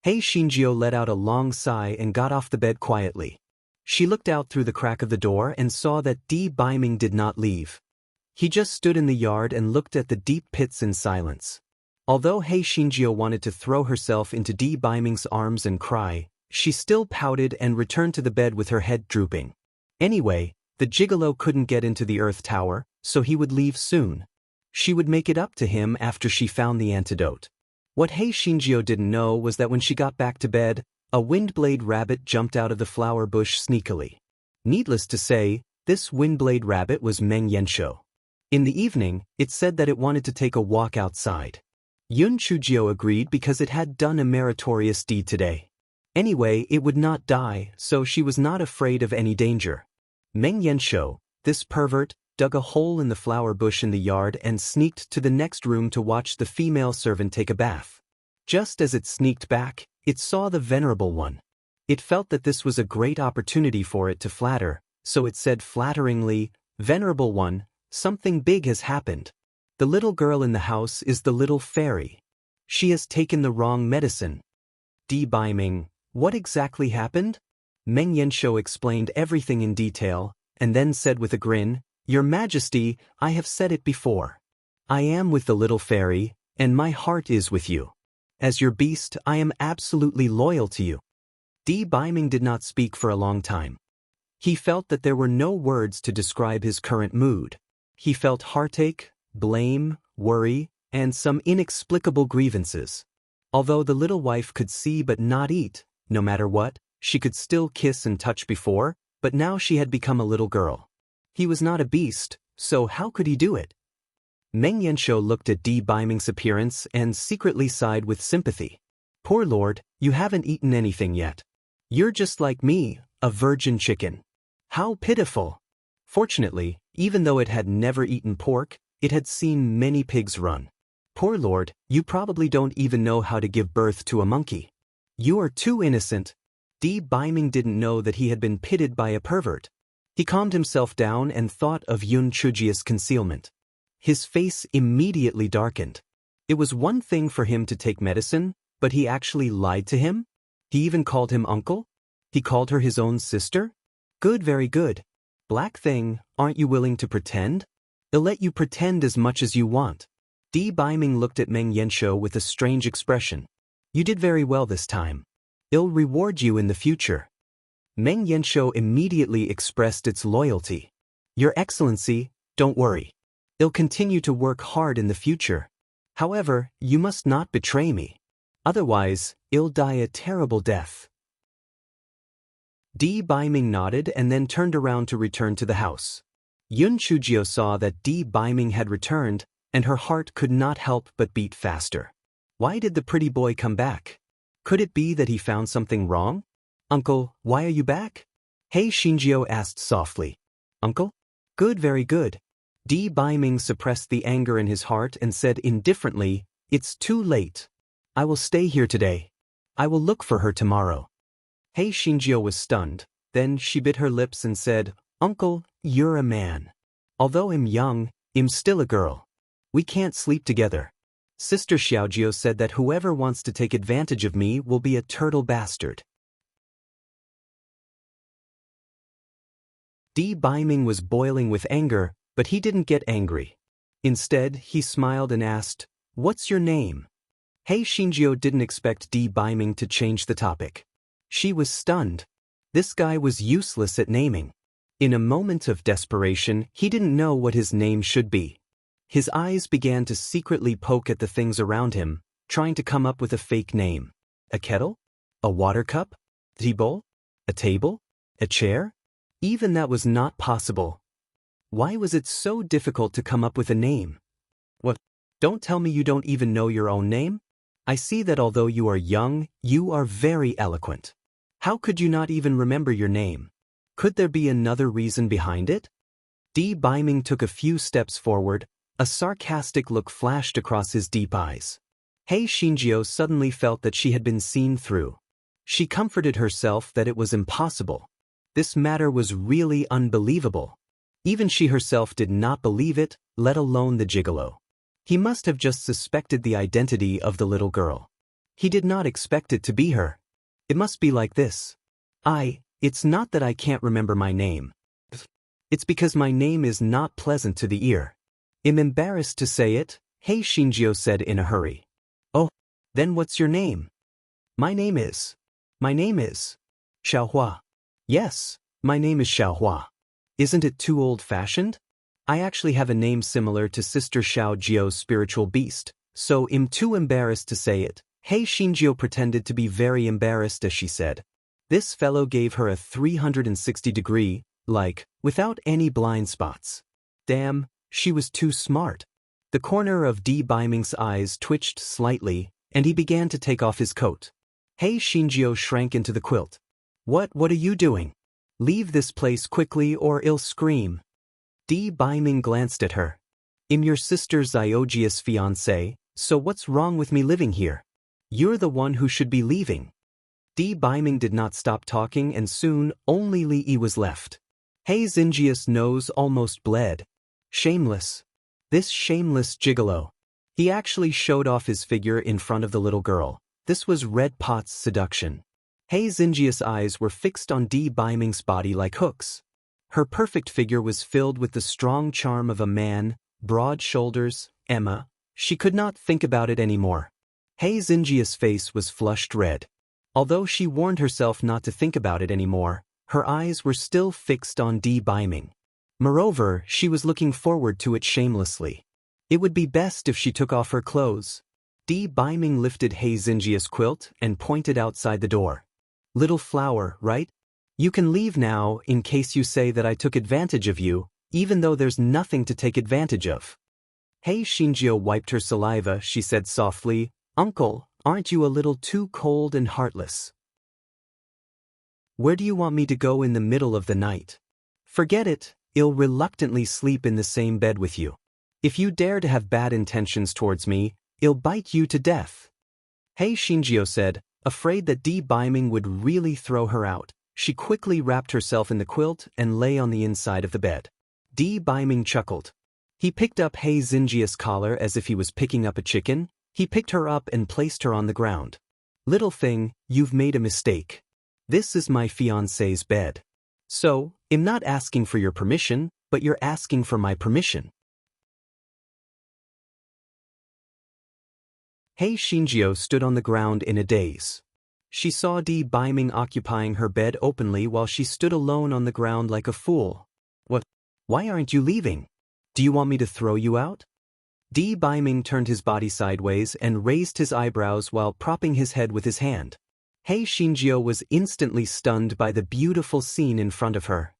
Hei Shinjio let out a long sigh and got off the bed quietly. She looked out through the crack of the door and saw that Di Baiming did not leave. He just stood in the yard and looked at the deep pits in silence. Although Hei Shinjio wanted to throw herself into Di Baiming's arms and cry, she still pouted and returned to the bed with her head drooping. Anyway, the gigolo couldn't get into the Earth Tower, so he would leave soon. She would make it up to him after she found the antidote. What Hei Shinjio didn't know was that when she got back to bed, a windblade rabbit jumped out of the flower bush sneakily. Needless to say, this windblade rabbit was Meng Yanshou. In the evening, it said that it wanted to take a walk outside. Yun Chujio agreed because it had done a meritorious deed today. Anyway, it would not die, so she was not afraid of any danger. Meng Yanshou, this pervert, dug a hole in the flower bush in the yard and sneaked to the next room to watch the female servant take a bath. Just as it sneaked back, it saw the venerable one. It felt that this was a great opportunity for it to flatter, so it said flatteringly, "Venerable one, something big has happened. The little girl in the house is the little fairy. She has taken the wrong medicine." Di Baiming, what exactly happened? Meng Yanshou explained everything in detail, and then said with a grin, "Your Majesty, I have said it before. I am with the little fairy, and my heart is with you. As your beast, I am absolutely loyal to you." Di Baiming did not speak for a long time. He felt that there were no words to describe his current mood. He felt heartache, blame, worry, and some inexplicable grievances. Although the little wife could see but not eat, no matter what, she could still kiss and touch before, but now she had become a little girl. He was not a beast, so how could he do it? Meng Yanshou looked at Di Baiming's appearance and secretly sighed with sympathy. "Poor lord, you haven't eaten anything yet. You're just like me, a virgin chicken. How pitiful!" Fortunately, even though it had never eaten pork, it had seen many pigs run. "Poor lord, you probably don't even know how to give birth to a monkey. You are too innocent." Di Baiming didn't know that he had been pitted by a pervert. He calmed himself down and thought of Yun Chujia's concealment. His face immediately darkened. It was one thing for him to take medicine, but he actually lied to him? He even called him uncle? He called her his own sister? Good, very good. Black thing, aren't you willing to pretend? I'll let you pretend as much as you want. Di Baiming looked at Meng Yanshou with a strange expression. You did very well this time. I'll reward you in the future. Meng Yanshou immediately expressed its loyalty. Your Excellency, don't worry. I'll continue to work hard in the future. However, you must not betray me. Otherwise, I'll die a terrible death. Di Baiming nodded and then turned around to return to the house. Yun Chujio saw that Di Baiming had returned, and her heart could not help but beat faster. Why did the pretty boy come back? Could it be that he found something wrong? "Uncle, why are you back?" Hei Shinjio asked softly. "Uncle? Good, very good." Di Baiming suppressed the anger in his heart and said indifferently, "It's too late. I will stay here today. I will look for her tomorrow." Hei Shinjio was stunned. Then she bit her lips and said, "Uncle, you're a man. Although I'm young, I'm still a girl. We can't sleep together. Sister Xiaojio said that whoever wants to take advantage of me will be a turtle bastard." Di Baiming was boiling with anger, but he didn't get angry. Instead, he smiled and asked, "What's your name?" Hei Shinjio didn't expect Di Baiming to change the topic. She was stunned. This guy was useless at naming. In a moment of desperation, he didn't know what his name should be. His eyes began to secretly poke at the things around him, trying to come up with a fake name. A kettle? A water cup? A tea bowl? A table? A chair? Even that was not possible. Why was it so difficult to come up with a name? What? Don't tell me you don't even know your own name? I see that although you are young, you are very eloquent. How could you not even remember your name? Could there be another reason behind it? Di Baiming took a few steps forward. A sarcastic look flashed across his deep eyes. Hei Shinjio suddenly felt that she had been seen through. She comforted herself that it was impossible. This matter was really unbelievable. Even she herself did not believe it, let alone the gigolo. He must have just suspected the identity of the little girl. He did not expect it to be her. It must be like this. It's not that I can't remember my name. It's because my name is not pleasant to the ear. I'm embarrassed to say it, Hei Shinjio said in a hurry. Oh, then what's your name? My name is Xiaohua. Yes, my name is Xiaohua. Isn't it too old-fashioned? I actually have a name similar to Sister Xiao Jio's spiritual beast, so I'm too embarrassed to say it. Hei Shinjio pretended to be very embarrassed as she said. This fellow gave her a 360-degree, without any blind spots. Damn, she was too smart. The corner of Di Baiming's eyes twitched slightly, and he began to take off his coat. Hei Shinjio shrank into the quilt. What are you doing? Leave this place quickly or I'll scream. Di Baiming glanced at her. I'm your sister Zyogia's fiancé, so what's wrong with me living here? You're the one who should be leaving. Di Baiming did not stop talking and soon only Li Yi was left. Hei Xinjia's nose almost bled. Shameless. This shameless gigolo. He actually showed off his figure in front of the little girl. This was Red Pot's seduction. Hei Xinjia's eyes were fixed on Di Baiming's body like hooks. Her perfect figure was filled with the strong charm of a man, broad shoulders, Emma. She could not think about it anymore. Hei Xinjia's face was flushed red. Although she warned herself not to think about it anymore, her eyes were still fixed on Di Baiming. Moreover, she was looking forward to it shamelessly. It would be best if she took off her clothes. Di Baiming lifted Hei Xinjia's quilt and pointed outside the door. Little flower, right? You can leave now in case you say that I took advantage of you, even though there's nothing to take advantage of. Hei Shinjio wiped her saliva. She said softly, Uncle, aren't you a little too cold and heartless? Where do you want me to go in the middle of the night? Forget it, I'll reluctantly sleep in the same bed with you. If you dare to have bad intentions towards me, I'll bite you to death. Hei Shinjio said, afraid that Di Baiming would really throw her out. She quickly wrapped herself in the quilt and lay on the inside of the bed. Di Baiming chuckled. He picked up Hei Xinjia's collar as if he was picking up a chicken. He picked her up and placed her on the ground. Little thing, you've made a mistake. This is my fiancé's bed. So, I'm not asking for your permission, but you're asking for my permission. Hei Shinjio stood on the ground in a daze. She saw Di Baiming occupying her bed openly while she stood alone on the ground like a fool. What? Why aren't you leaving? Do you want me to throw you out? Di Baiming turned his body sideways and raised his eyebrows while propping his head with his hand. Hei Shinjio was instantly stunned by the beautiful scene in front of her.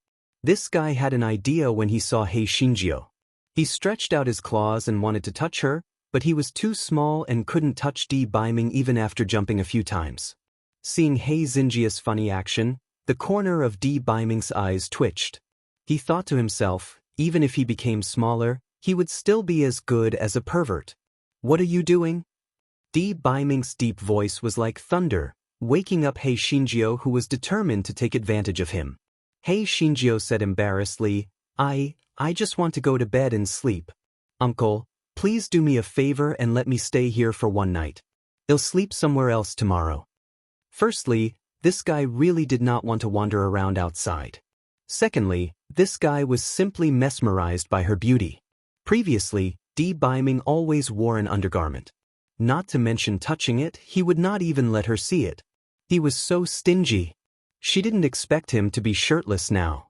This guy had an idea when he saw Hei Shinjio. He stretched out his claws and wanted to touch her, but he was too small and couldn't touch Di Baiming even after jumping a few times. Seeing Hei Xinjia's funny action, the corner of Di Baiming's eyes twitched. He thought to himself, even if he became smaller, he would still be as good as a pervert. What are you doing? Di Baiming's deep voice was like thunder, waking up Hei Shinjio, who was determined to take advantage of him. Hei Shinjio said embarrassedly, I just want to go to bed and sleep. Uncle, please do me a favor and let me stay here for one night. I'll sleep somewhere else tomorrow. Firstly, this guy really did not want to wander around outside. Secondly, this guy was simply mesmerized by her beauty. Previously, Di Baiming always wore an undergarment. Not to mention touching it, he would not even let her see it. He was so stingy. She didn't expect him to be shirtless now.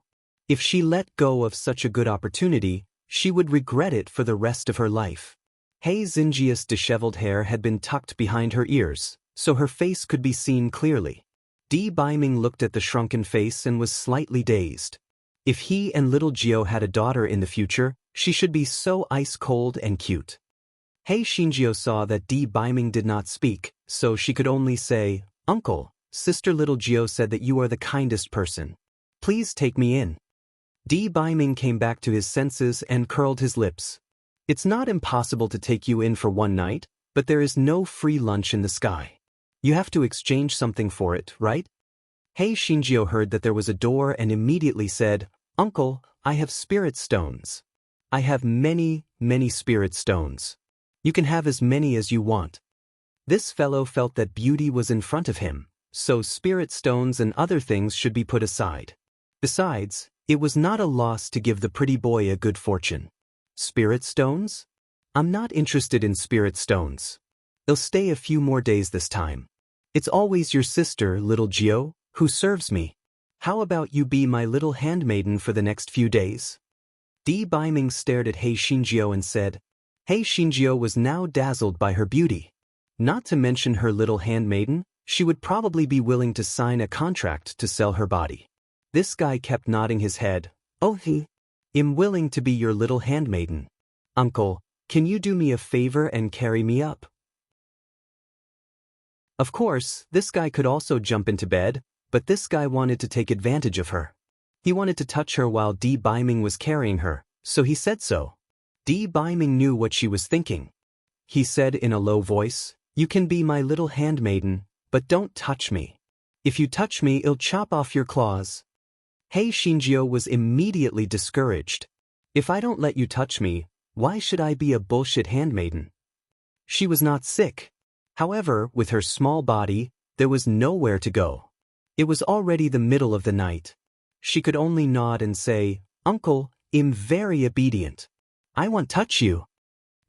If she let go of such a good opportunity, she would regret it for the rest of her life. Hei Xinjia's disheveled hair had been tucked behind her ears, so her face could be seen clearly. Di Baiming looked at the shrunken face and was slightly dazed. If he and little Jio had a daughter in the future, she should be so ice-cold and cute. Hei Shinjio saw that Di Baiming did not speak, so she could only say, Uncle, Sister Little Jio said that you are the kindest person. Please take me in. Di Baiming came back to his senses and curled his lips. It's not impossible to take you in for one night, but there is no free lunch in the sky. You have to exchange something for it, right? Hei Shinjio heard that there was a door and immediately said, Uncle, I have spirit stones. I have many, many spirit stones. You can have as many as you want. This fellow felt that beauty was in front of him, so spirit stones and other things should be put aside. Besides, it was not a loss to give the pretty boy a good fortune. Spirit stones? I'm not interested in spirit stones. They'll stay a few more days this time. It's always your sister, little Gio, who serves me. How about you be my little handmaiden for the next few days? Di Baiming stared at Hei Xinjiu and said. Hei Xinjiu was now dazzled by her beauty. Not to mention her little handmaiden, she would probably be willing to sign a contract to sell her body. This guy kept nodding his head. Oh, I'm willing to be your little handmaiden. Uncle, can you do me a favor and carry me up? Of course, this guy could also jump into bed, but this guy wanted to take advantage of her. He wanted to touch her while Di Baiming was carrying her, so he said so. Di Baiming knew what she was thinking. He said in a low voice, You can be my little handmaiden, but don't touch me. If you touch me, I'll chop off your claws. Hei Xinjiu was immediately discouraged. If I don't let you touch me, why should I be a bullshit handmaiden? She was not sick. However, with her small body, there was nowhere to go. It was already the middle of the night. She could only nod and say, Uncle, I'm very obedient. I won't touch you.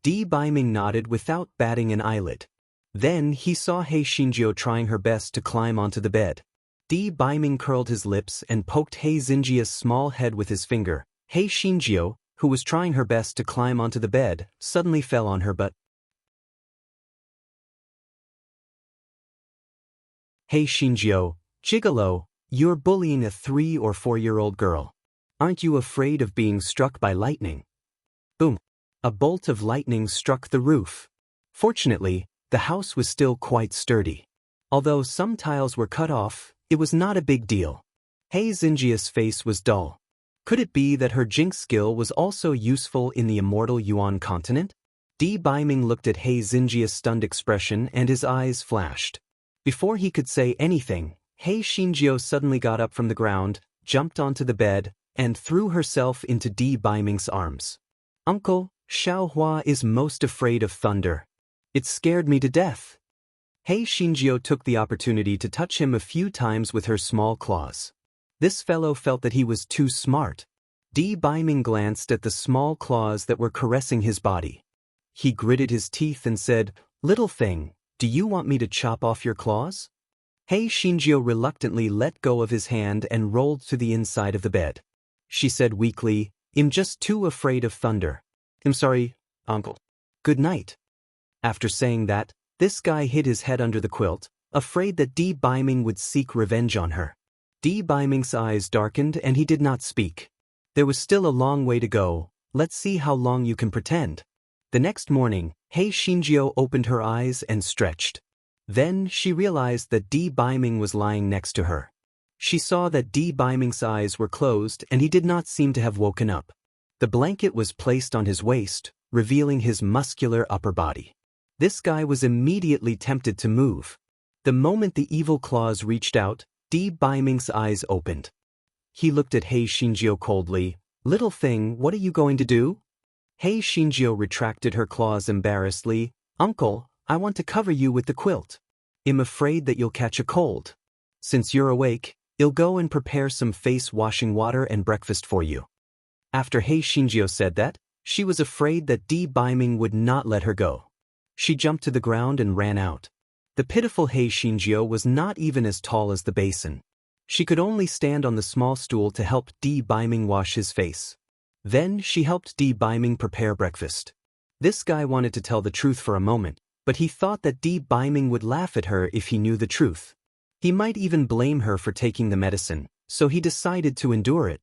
Di Baiming nodded without batting an eyelid. Then he saw Hei Xinjiu trying her best to climb onto the bed. Di Baiming curled his lips and poked Hei Xinjiu's small head with his finger. Hei Xinjiu, who was trying her best to climb onto the bed, suddenly fell on her butt. Hei Xinjiu, gigolo, you're bullying a 3 or 4-year-old girl. Aren't you afraid of being struck by lightning? Boom! A bolt of lightning struck the roof. Fortunately, the house was still quite sturdy. Although some tiles were cut off, it was not a big deal. Hei Xinjiu's face was dull. Could it be that her jinx skill was also useful in the immortal Yuan continent? Di Baiming looked at Hei Xinjiu's stunned expression and his eyes flashed. Before he could say anything, Hei Xinjiu suddenly got up from the ground, jumped onto the bed, and threw herself into Di Baiming's arms. Uncle, Xiaohua is most afraid of thunder. It scared me to death. Hei Xinjiu took the opportunity to touch him a few times with her small claws. This fellow felt that he was too smart. Di Baiming glanced at the small claws that were caressing his body. He gritted his teeth and said, Little thing, do you want me to chop off your claws? Hei Xinjiu reluctantly let go of his hand and rolled to the inside of the bed. She said weakly, I'm just too afraid of thunder. I'm sorry, uncle. Good night. After saying that, this guy hid his head under the quilt, afraid that Di Baiming would seek revenge on her. Di Baiming's eyes darkened and he did not speak. There was still a long way to go. Let's see how long you can pretend. The next morning, Hei Xinjiu opened her eyes and stretched. Then she realized that Di Baiming was lying next to her. She saw that Di Baiming's eyes were closed and he did not seem to have woken up. The blanket was placed on his waist, revealing his muscular upper body. This guy was immediately tempted to move. The moment the evil claws reached out, Di Baiming's eyes opened. He looked at Hei Xinjiu coldly. Little thing, what are you going to do? Hei Xinjiu retracted her claws embarrassedly. Uncle, I want to cover you with the quilt. I'm afraid that you'll catch a cold. Since you're awake, I'll go and prepare some face-washing water and breakfast for you. After Hei Xinjiu said that, she was afraid that Di Baiming would not let her go. She jumped to the ground and ran out. The pitiful Hei Xinjiu was not even as tall as the basin. She could only stand on the small stool to help Di Baiming wash his face. Then she helped Di Baiming prepare breakfast. This guy wanted to tell the truth for a moment, but he thought that Di Baiming would laugh at her if he knew the truth. He might even blame her for taking the medicine, so he decided to endure it.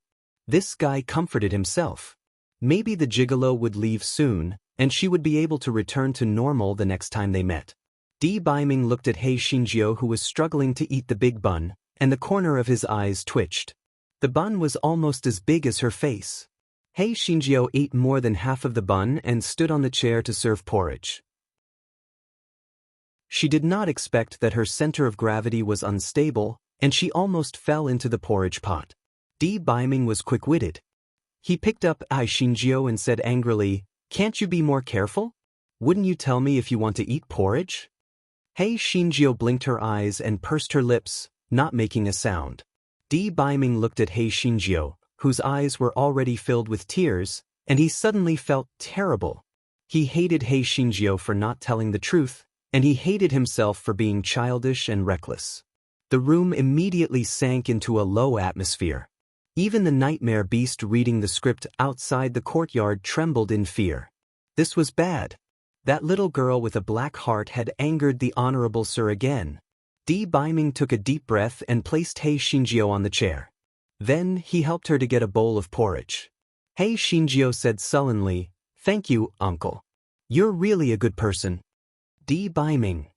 This guy comforted himself. Maybe the gigolo would leave soon, and she would be able to return to normal the next time they met. Di Baiming looked at Hei Xinjiu, who was struggling to eat the big bun, and the corner of his eyes twitched. The bun was almost as big as her face. Hei Xinjiu ate more than half of the bun and stood on the chair to serve porridge. She did not expect that her center of gravity was unstable, and she almost fell into the porridge pot. Di Baiming was quick-witted. He picked up Hei Xinjiu and said angrily, Can't you be more careful? Wouldn't you tell me if you want to eat porridge? Hei Shinjio blinked her eyes and pursed her lips, not making a sound. Di Baiming looked at Hei Shinjio, whose eyes were already filled with tears, and he suddenly felt terrible. He hated Hei Shinjio for not telling the truth, and he hated himself for being childish and reckless. The room immediately sank into a low atmosphere. Even the nightmare beast reading the script outside the courtyard trembled in fear. This was bad. That little girl with a black heart had angered the Honorable Sir again. Di Baiming took a deep breath and placed Hei Shinjio on the chair. Then he helped her to get a bowl of porridge. Hei Shinjio said sullenly, "Thank you, uncle. You're really a good person." Di Baiming.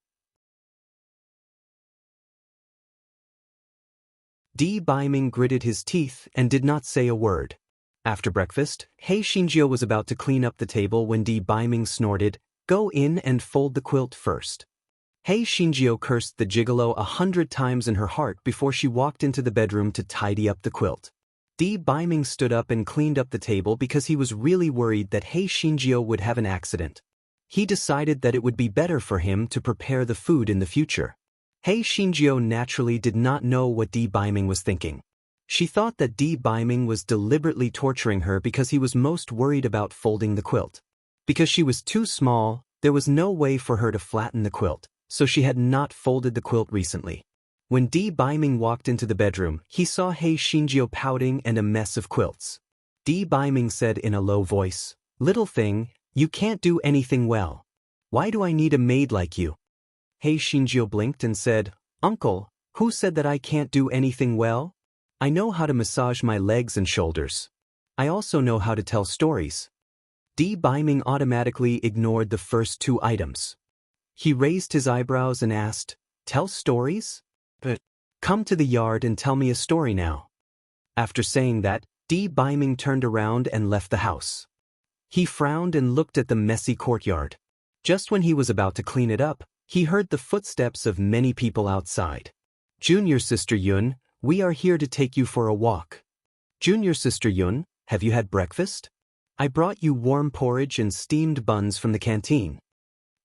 Di Baiming gritted his teeth and did not say a word. After breakfast, Hei Shinjio was about to clean up the table when Di Baiming snorted, "Go in and fold the quilt first." Hei Shinjio cursed the gigolo 100 times in her heart before she walked into the bedroom to tidy up the quilt. Di Baiming stood up and cleaned up the table because he was really worried that Hei Shinjio would have an accident. He decided that it would be better for him to prepare the food in the future. Hei Shinjio naturally did not know what Di Baiming was thinking. She thought that Di Baiming was deliberately torturing her because he was most worried about folding the quilt. Because she was too small, there was no way for her to flatten the quilt, so she had not folded the quilt recently. When Di Baiming walked into the bedroom, he saw Hei Shinjio pouting and a mess of quilts. Di Baiming said in a low voice, "Little thing, you can't do anything well. Why do I need a maid like you?" Hei Shinjio blinked and said, "Uncle, who said that I can't do anything well? I know how to massage my legs and shoulders. I also know how to tell stories." Di Baiming automatically ignored the first two items. He raised his eyebrows and asked, "Tell stories? But come to the yard and tell me a story now." After saying that, Di Baiming turned around and left the house. He frowned and looked at the messy courtyard. Just when he was about to clean it up, he heard the footsteps of many people outside. "Junior Sister Yun, we are here to take you for a walk." "Junior Sister Yun, have you had breakfast? I brought you warm porridge and steamed buns from the canteen."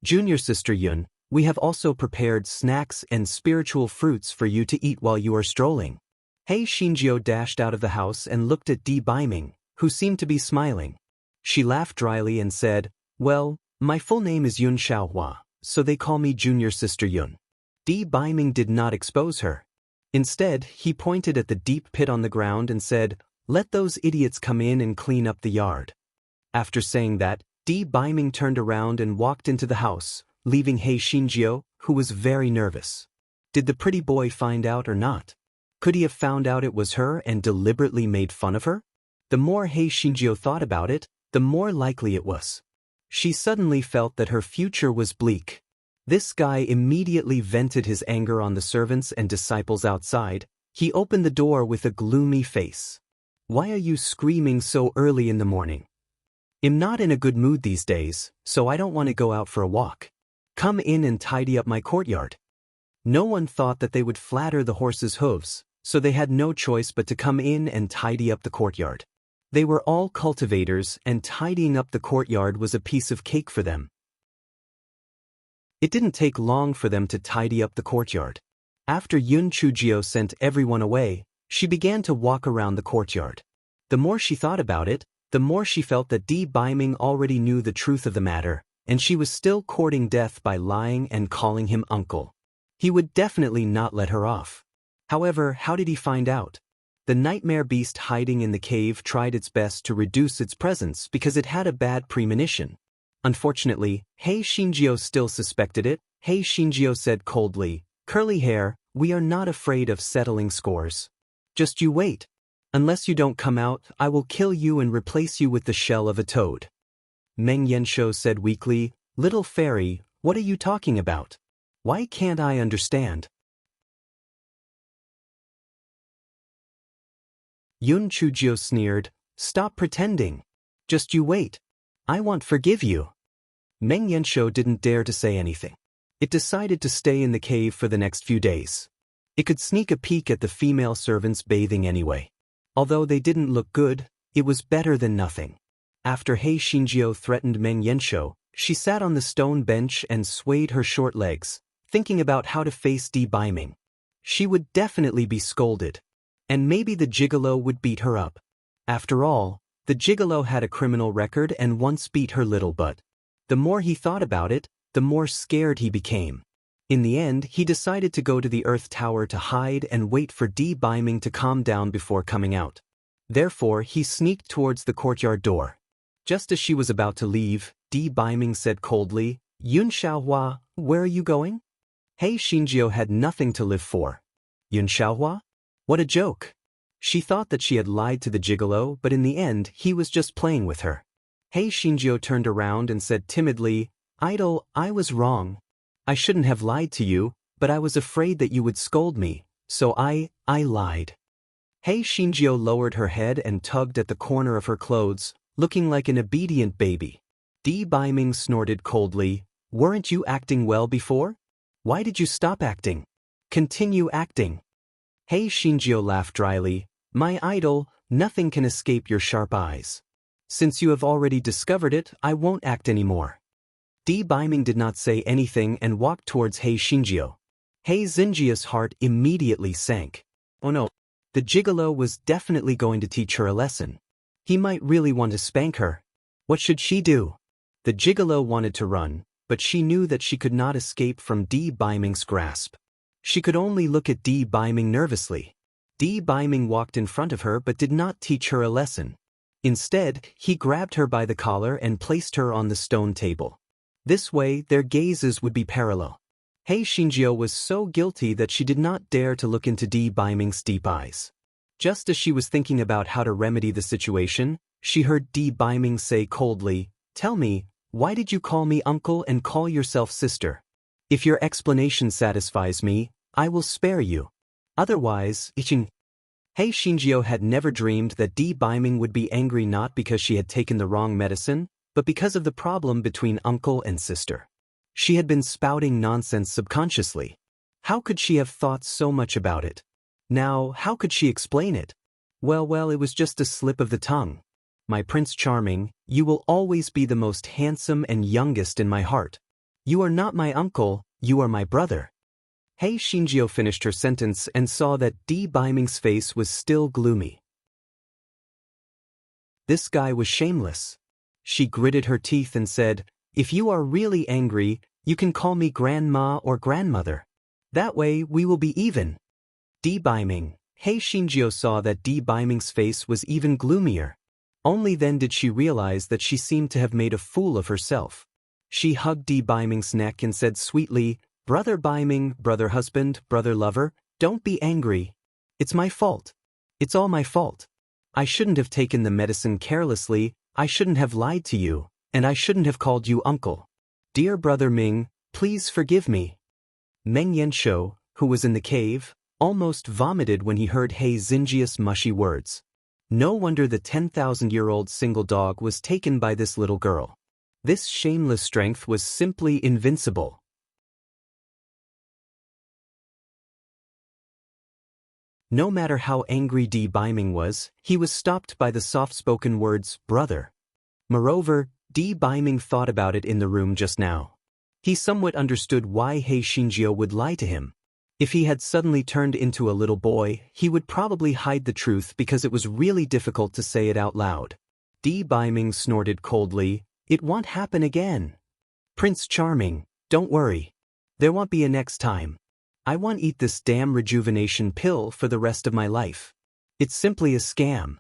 "Junior Sister Yun, we have also prepared snacks and spiritual fruits for you to eat while you are strolling." Hei Shinjio dashed out of the house and looked at Di Baiming, who seemed to be smiling. She laughed dryly and said, "Well, my full name is Yun Xiaohua, so they call me Junior Sister Yun." Di Baiming did not expose her. Instead, he pointed at the deep pit on the ground and said, "Let those idiots come in and clean up the yard." After saying that, Di Baiming turned around and walked into the house, leaving Hei Shinjio, who was very nervous. Did the pretty boy find out or not? Could he have found out it was her and deliberately made fun of her? The more Hei Shinjio thought about it, the more likely it was. She suddenly felt that her future was bleak. This guy immediately vented his anger on the servants and disciples outside. He opened the door with a gloomy face. "Why are you screaming so early in the morning? I'm not in a good mood these days, so I don't want to go out for a walk. Come in and tidy up my courtyard." No one thought that they would flatter the horse's hooves, so they had no choice but to come in and tidy up the courtyard. They were all cultivators, and tidying up the courtyard was a piece of cake for them. It didn't take long for them to tidy up the courtyard. After Yun Chujio sent everyone away, she began to walk around the courtyard. The more she thought about it, the more she felt that Di Baiming already knew the truth of the matter, and she was still courting death by lying and calling him uncle. He would definitely not let her off. However, how did he find out? The nightmare beast hiding in the cave tried its best to reduce its presence because it had a bad premonition. Unfortunately, Hei Shinjio still suspected it. Hei Shinjio said coldly, "Curly hair, we are not afraid of settling scores. Just you wait. Unless you don't come out, I will kill you and replace you with the shell of a toad." Meng Yanshou said weakly, "Little fairy, what are you talking about? Why can't I understand?" Yun Chujio sneered, "Stop pretending. Just you wait. I won't forgive you." Meng Yanshou didn't dare to say anything. It decided to stay in the cave for the next few days. It could sneak a peek at the female servants bathing anyway. Although they didn't look good, it was better than nothing. After Hei Shinjio threatened Meng Yanshou, she sat on the stone bench and swayed her short legs, thinking about how to face Biming. She would definitely be scolded. And maybe the gigolo would beat her up. After all, the gigolo had a criminal record and once beat her little butt. The more he thought about it, the more scared he became. In the end, he decided to go to the Earth Tower to hide and wait for Biming to calm down before coming out. Therefore, he sneaked towards the courtyard door. Just as she was about to leave, Biming said coldly, "Yun Xiaohua, where are you going?" Hei Xinjiu had nothing to live for. Yun Xiaohua? What a joke. She thought that she had lied to the gigolo, but in the end, he was just playing with her. Hei Xinjiu turned around and said timidly, "Idol, I was wrong. I shouldn't have lied to you, but I was afraid that you would scold me, so I lied." Hei Xinjiu lowered her head and tugged at the corner of her clothes, looking like an obedient baby. Biming snorted coldly, "Weren't you acting well before? Why did you stop acting? Continue acting." Hei Xinjiu laughed dryly, "My idol, nothing can escape your sharp eyes. Since you have already discovered it, I won't act anymore." Biming did not say anything and walked towards Hei Xinjiu. Hei Xinjiu's heart immediately sank. Oh no, the gigolo was definitely going to teach her a lesson. He might really want to spank her. What should she do? The gigolo wanted to run, but she knew that she could not escape from Biming's grasp. She could only look at Biming nervously. Biming walked in front of her but did not teach her a lesson. Instead, he grabbed her by the collar and placed her on the stone table. This way, their gazes would be parallel. Hei Xinjiu was so guilty that she did not dare to look into Biming's deep eyes. Just as she was thinking about how to remedy the situation, she heard Biming say coldly, "Tell me, why did you call me uncle and call yourself sister? If your explanation satisfies me, I will spare you. Otherwise, Hei Xinjiu had never dreamed that Biming would be angry not because she had taken the wrong medicine, but because of the problem between uncle and sister. She had been spouting nonsense subconsciously. How could she have thought so much about it? Now, how could she explain it? Well, it was just a slip of the tongue. My Prince Charming, you will always be the most handsome and youngest in my heart. You are not my uncle, you are my brother." Hei Xinjiu finished her sentence and saw that Biming's face was still gloomy. This guy was shameless. She gritted her teeth and said, "If you are really angry, you can call me grandma or grandmother. That way we will be even." Biming. Hei Xinjiu saw that Biming's face was even gloomier. Only then did she realize that she seemed to have made a fool of herself. She hugged Biming's neck and said sweetly, "Brother Biming, brother husband, brother lover, don't be angry. It's my fault. It's all my fault. I shouldn't have taken the medicine carelessly, I shouldn't have lied to you, and I shouldn't have called you uncle. Dear brother Ming, please forgive me." Meng Yanshou, who was in the cave, almost vomited when he heard Hei Xinjiu's mushy words. No wonder the 10,000-year-old single dog was taken by this little girl. This shameless strength was simply invincible. No matter how angry Biming was, he was stopped by the soft-spoken words, "brother." Moreover, Biming thought about it in the room just now. He somewhat understood why Hei Xinjiu would lie to him. If he had suddenly turned into a little boy, he would probably hide the truth because it was really difficult to say it out loud. Biming snorted coldly, "It won't happen again. Prince Charming, don't worry. There won't be a next time. I won't eat this damn rejuvenation pill for the rest of my life. It's simply a scam.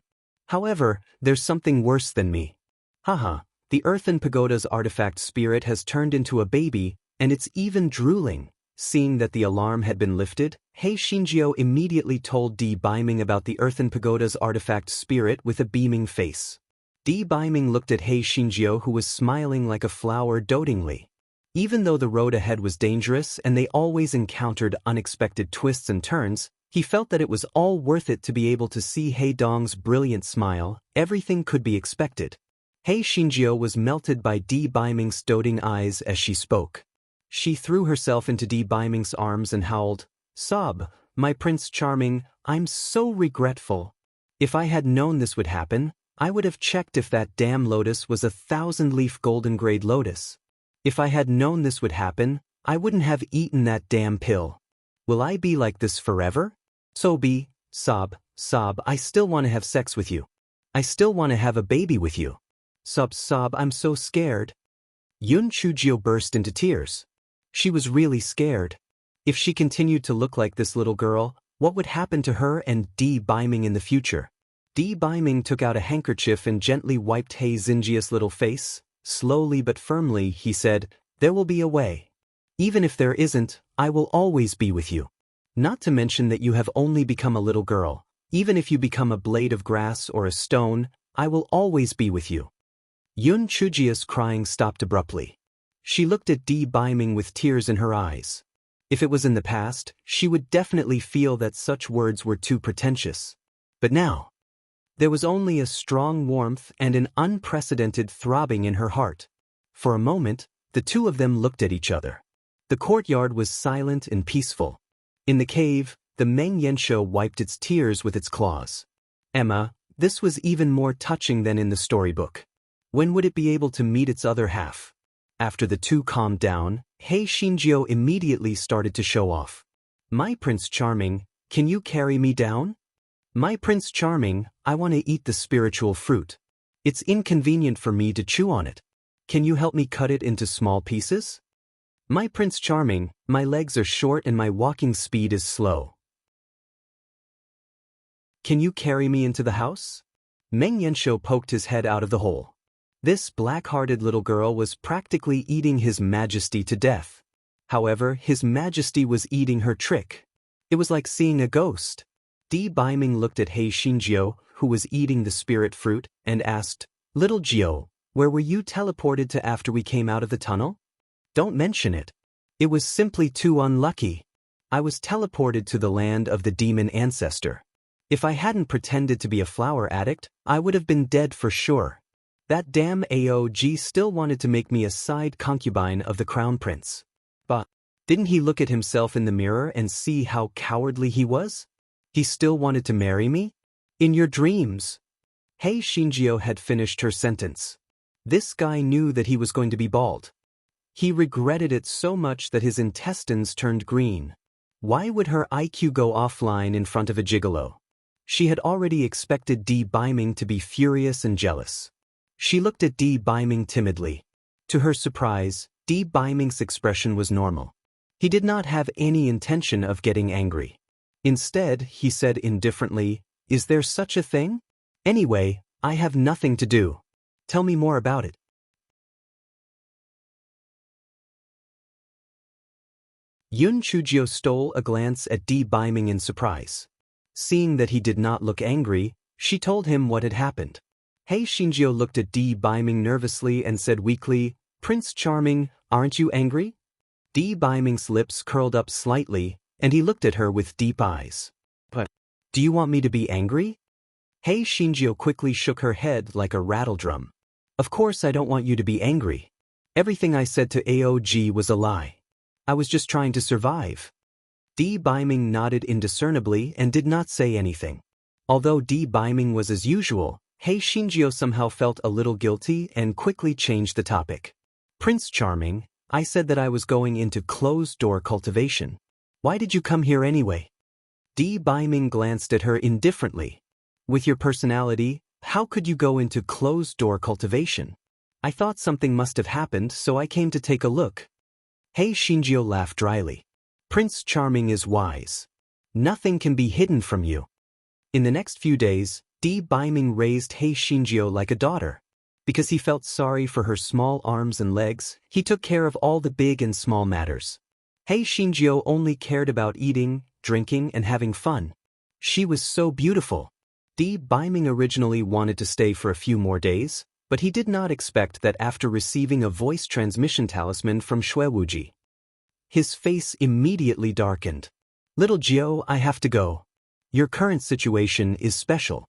However, there's something worse than me. Haha, the Earthen Pagoda's artifact spirit has turned into a baby, and it's even drooling." Seeing that the alarm had been lifted, Hei Xinjiu immediately told Biming about the Earthen Pagoda's artifact spirit with a beaming face. Biming looked at Hei Xinjiu, who was smiling like a flower dotingly. Even though the road ahead was dangerous and they always encountered unexpected twists and turns, he felt that it was all worth it to be able to see Hei Dong's brilliant smile. Everything could be expected. Hei Xinjiu was melted by Biming's doting eyes as she spoke. She threw herself into Biming's arms and howled, "Sob, my Prince Charming, I'm so regretful. If I had known this would happen, I would have checked if that damn lotus was a 1,000-leaf golden grade lotus. If I had known this would happen, I wouldn't have eaten that damn pill. Will I be like this forever? Sob, I still want to have sex with you. I still want to have a baby with you. Sob, I'm so scared. Yun Chujio burst into tears. She was really scared. If she continued to look like this little girl, what would happen to her and Di Biming in the future? Di Biming took out a handkerchief and gently wiped He Xinjia's little face. Slowly but firmly, he said, "There will be a way. Even if there isn't, I will always be with you. Not to mention that you have only become a little girl. Even if you become a blade of grass or a stone, I will always be with you." Yun Chujia's crying stopped abruptly. She looked at Di Biming with tears in her eyes. If it was in the past, she would definitely feel that such words were too pretentious. But now, there was only a strong warmth and an unprecedented throbbing in her heart. For a moment, the two of them looked at each other. The courtyard was silent and peaceful. In the cave, the Meng Yanshou wiped its tears with its claws. Emma, this was even more touching than in the storybook. When would it be able to meet its other half? After the two calmed down, He Xinjiu immediately started to show off. "My Prince Charming, can you carry me down? My Prince Charming, I want to eat the spiritual fruit. It's inconvenient for me to chew on it. Can you help me cut it into small pieces? My Prince Charming, my legs are short and my walking speed is slow. Can you carry me into the house?" Meng Yanshou poked his head out of the hole. This black-hearted little girl was practically eating His Majesty to death. However, His Majesty was eating her trick. It was like seeing a ghost. Di Biming looked at He Xinjiu, who was eating the spirit fruit, and asked, "Little Jiu, where were you teleported to after we came out of the tunnel?" "Don't mention it. It was simply too unlucky. I was teleported to the land of the demon ancestor. If I hadn't pretended to be a flower addict, I would have been dead for sure. That damn AOG still wanted to make me a side concubine of the crown prince. But didn't he look at himself in the mirror and see how cowardly he was? He still wanted to marry me? In your dreams." He Xinjiu had finished her sentence. This guy knew that he was going to be bald. He regretted it so much that his intestines turned green. Why would her IQ go offline in front of a gigolo? She had already expected Di Biming to be furious and jealous. She looked at Di Biming timidly. To her surprise, Di Biming's expression was normal. He did not have any intention of getting angry. Instead, he said indifferently, "Is there such a thing? Anyway, I have nothing to do. Tell me more about it." Yun Chujio stole a glance at Di Biming in surprise. Seeing that he did not look angry, she told him what had happened. He Xinjiu looked at Di Biming nervously and said weakly, "Prince Charming, aren't you angry?" Di Biming's lips curled up slightly, and he looked at her with deep eyes. "But, do you want me to be angry?" He Xinjiu quickly shook her head like a rattledrum. "Of course I don't want you to be angry. Everything I said to AOG was a lie. I was just trying to survive." Di Biming nodded indiscernibly and did not say anything. Although Di Biming was as usual, He Xinjiu somehow felt a little guilty and quickly changed the topic. "Prince Charming, I said that I was going into closed-door cultivation. Why did you come here anyway?" Di Biming glanced at her indifferently. "With your personality, how could you go into closed-door cultivation? I thought something must have happened, so I came to take a look." He Xinjiu laughed dryly. "Prince Charming is wise. Nothing can be hidden from you." In the next few days, Di Biming raised He Xinjiu like a daughter. Because he felt sorry for her small arms and legs, he took care of all the big and small matters. He Xinjiu only cared about eating, drinking, and having fun. She was so beautiful. Di Biming originally wanted to stay for a few more days, but he did not expect that after receiving a voice transmission talisman from Xuewuji. His face immediately darkened. "Little Jiu, I have to go. Your current situation is special.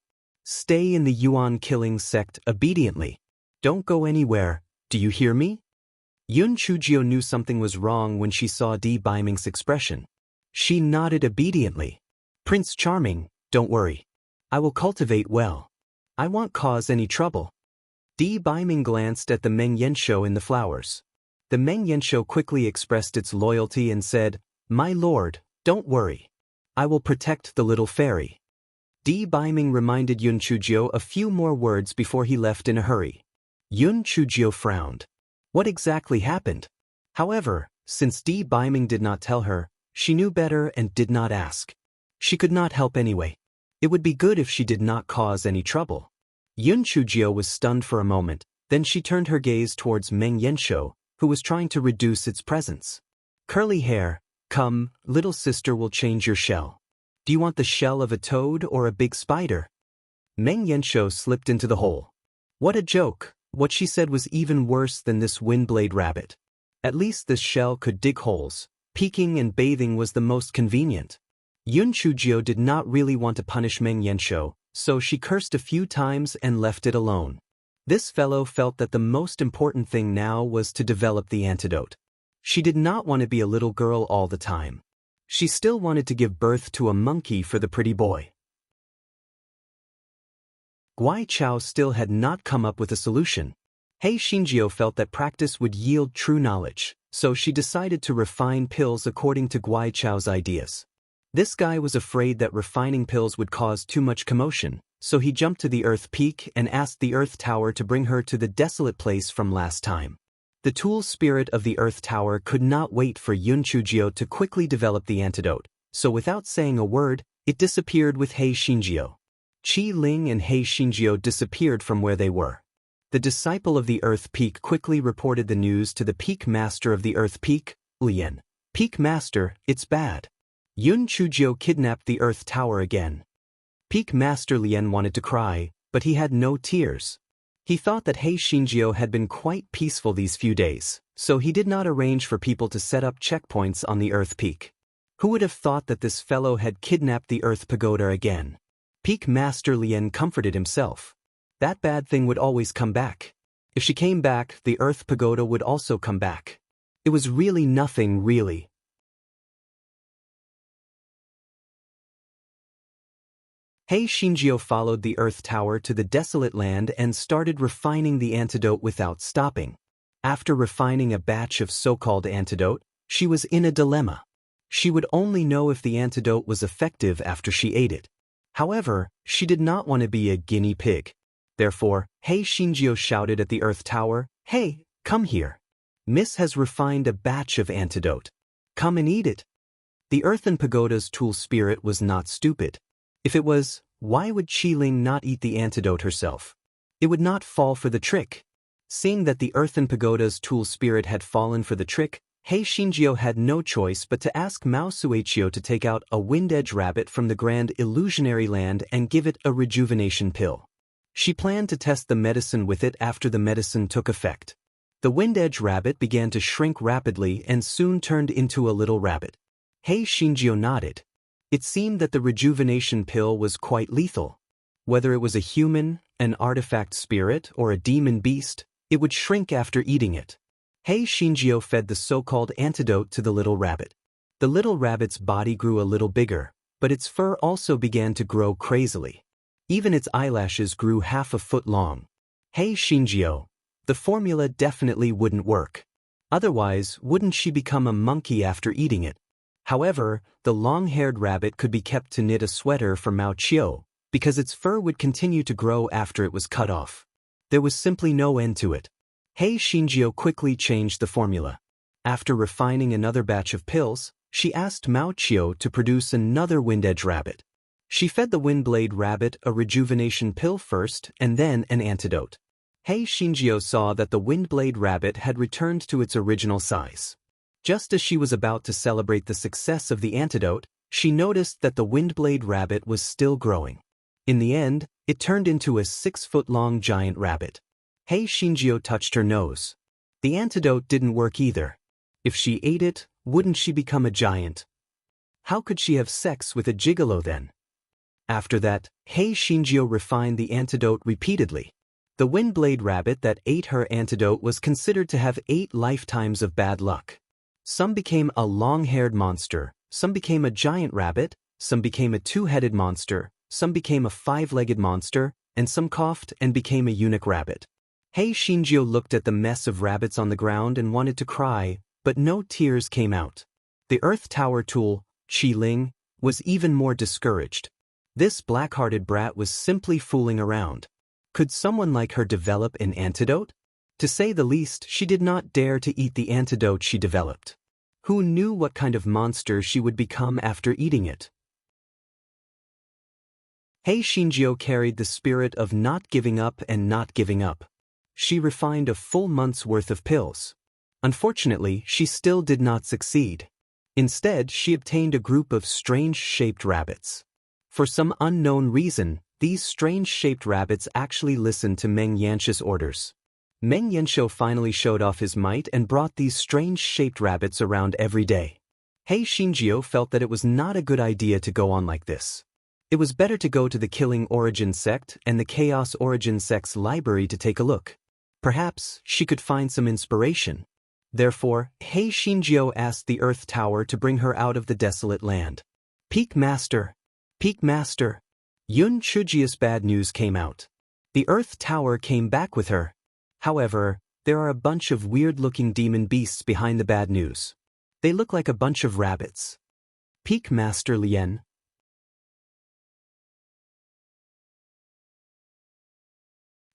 Stay in the Yuan killing sect obediently. Don't go anywhere, do you hear me?" Yun Chujio knew something was wrong when she saw Di Biming's expression. She nodded obediently. "Prince Charming, don't worry. I will cultivate well. I won't cause any trouble." Di Biming glanced at the Meng Yanshou in the flowers. The Meng Yanshou quickly expressed its loyalty and said, "My lord, don't worry. I will protect the little fairy." Di Baiming reminded Yun Chujio a few more words before he left in a hurry. Yun Chujio frowned. What exactly happened? However, since Di Baiming did not tell her, she knew better and did not ask. She could not help anyway. It would be good if she did not cause any trouble. Yun Chujio was stunned for a moment, then she turned her gaze towards Meng Yanshou, who was trying to reduce its presence. Curly hair, come, little sister will change your shell. Do you want the shell of a toad or a big spider? Meng Yanshou slipped into the hole. What a joke! What she said was even worse than this windblade rabbit. At least this shell could dig holes. Peeking and bathing was the most convenient. Yun Chujio did not really want to punish Meng Yanshou, so she cursed a few times and left it alone. This fellow felt that the most important thing now was to develop the antidote. She did not want to be a little girl all the time. She still wanted to give birth to a monkey for the pretty boy. Guai Chao still had not come up with a solution. Hei Xinjiu felt that practice would yield true knowledge, so she decided to refine pills according to Guai Chao's ideas. This guy was afraid that refining pills would cause too much commotion, so he jumped to the Earth Peak and asked the Earth Tower to bring her to the desolate place from last time. The tool spirit of the Earth Tower could not wait for Yun Chujio to quickly develop the antidote, so without saying a word, it disappeared with Hei Xinjiu. Qi Ling and Hei Xinjiu disappeared from where they were. The disciple of the Earth Peak quickly reported the news to the Peak Master of the Earth Peak, Lian. Peak Master, it's bad. Yun Chujio kidnapped the Earth Tower again. Peak Master Lian wanted to cry, but he had no tears. He thought that Hei Xinjiu had been quite peaceful these few days, so he did not arrange for people to set up checkpoints on the Earth Peak. Who would have thought that this fellow had kidnapped the Earth Pagoda again? Peak Master Lian comforted himself. That bad thing would always come back. If she came back, the Earth Pagoda would also come back. It was really nothing, really. Hei Xinjiu followed the Earth Tower to the desolate land and started refining the antidote without stopping. After refining a batch of so-called antidote, she was in a dilemma. She would only know if the antidote was effective after she ate it. However, she did not want to be a guinea pig. Therefore, Hei Xinjiu shouted at the Earth Tower, "Hey, come here. Miss has refined a batch of antidote. Come and eat it." The Earthen Pagoda's tool spirit was not stupid. If it was, why would Qi Ling not eat the antidote herself? It would not fall for the trick. Seeing that the Earthen Pagoda's tool spirit had fallen for the trick, Hei Xinjiu had no choice but to ask Mao Suichio to take out a wind-edge rabbit from the Grand Illusionary Land and give it a rejuvenation pill. She planned to test the medicine with it after the medicine took effect. The wind-edge rabbit began to shrink rapidly and soon turned into a little rabbit. Hei Xinjiu nodded. It seemed that the rejuvenation pill was quite lethal. Whether it was a human, an artifact spirit, or a demon beast, it would shrink after eating it. Hei Xinjiu fed the so-called antidote to the little rabbit. The little rabbit's body grew a little bigger, but its fur also began to grow crazily. Even its eyelashes grew half a foot long. Hei Xinjiu, the formula definitely wouldn't work. Otherwise, wouldn't she become a monkey after eating it? However, the long-haired rabbit could be kept to knit a sweater for Mao Qiu, because its fur would continue to grow after it was cut off. There was simply no end to it. Hei Xinjiu quickly changed the formula. After refining another batch of pills, she asked Mao Qiu to produce another wind-edge rabbit. She fed the Windblade rabbit a rejuvenation pill first and then an antidote. Hei Xinjiu saw that the Windblade rabbit had returned to its original size. Just as she was about to celebrate the success of the antidote, she noticed that the Windblade rabbit was still growing. In the end, it turned into a 6-foot-long giant rabbit. Hei Xinjiu touched her nose. The antidote didn't work either. If she ate it, wouldn't she become a giant? How could she have sex with a gigolo then? After that, Hei Xinjiu refined the antidote repeatedly. The Windblade rabbit that ate her antidote was considered to have 8 lifetimes of bad luck. Some became a long-haired monster, some became a giant rabbit, some became a 2-headed monster, some became a 5-legged monster, and some coughed and became a eunuch rabbit. Hei Shinjio looked at the mess of rabbits on the ground and wanted to cry, but no tears came out. The Earth Tower tool, Qi Ling, was even more discouraged. This black-hearted brat was simply fooling around. Could someone like her develop an antidote? To say the least, she did not dare to eat the antidote she developed. Who knew what kind of monster she would become after eating it? Hei Shinjio carried the spirit of not giving up and not giving up. She refined a full month's worth of pills. Unfortunately, she still did not succeed. Instead, she obtained a group of strange-shaped rabbits. For some unknown reason, these strange-shaped rabbits actually listened to Meng Yanxi's orders. Meng Yanxi finally showed off his might and brought these strange-shaped rabbits around every day. Hei Shinjio felt that it was not a good idea to go on like this. It was better to go to the Killing Origin Sect and the Chaos Origin Sect's library to take a look. Perhaps she could find some inspiration. Therefore, Hei Shinjio asked the Earth Tower to bring her out of the desolate land. Peak Master! Peak Master! Yun Chujia's bad news came out. The Earth Tower came back with her. However, there are a bunch of weird-looking demon beasts behind the bad news. They look like a bunch of rabbits. Peak Master Lien.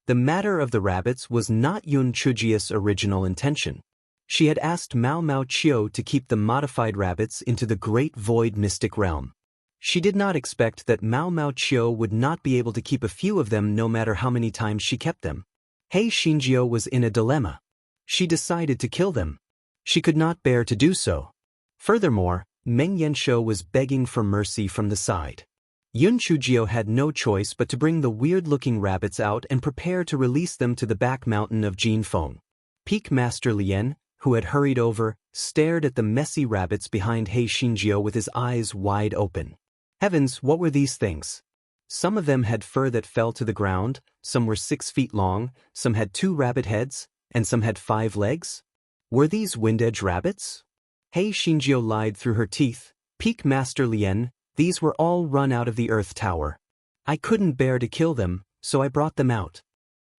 The matter of the rabbits was not Yun Chujia's original intention. She had asked Mao Mao Chio to keep the modified rabbits into the Great Void Mystic Realm. She did not expect that Mao Mao Chio would not be able to keep a few of them no matter how many times she kept them. Hei Shinjio was in a dilemma. She decided to kill them. She could not bear to do so. Furthermore, Meng Yanxi was begging for mercy from the side. Yun Chujio had no choice but to bring the weird-looking rabbits out and prepare to release them to the back mountain of Jinfeng. Peak Master Lien, who had hurried over, stared at the messy rabbits behind Hei Shinjio with his eyes wide open. Heavens, what were these things? Some of them had fur that fell to the ground, some were 6 feet long, some had 2 rabbit heads, and some had 5 legs. Were these wind-edge rabbits? Hei Shinjio lied through her teeth. Peak Master Lien, these were all run out of the Earth Tower. I couldn't bear to kill them, so I brought them out.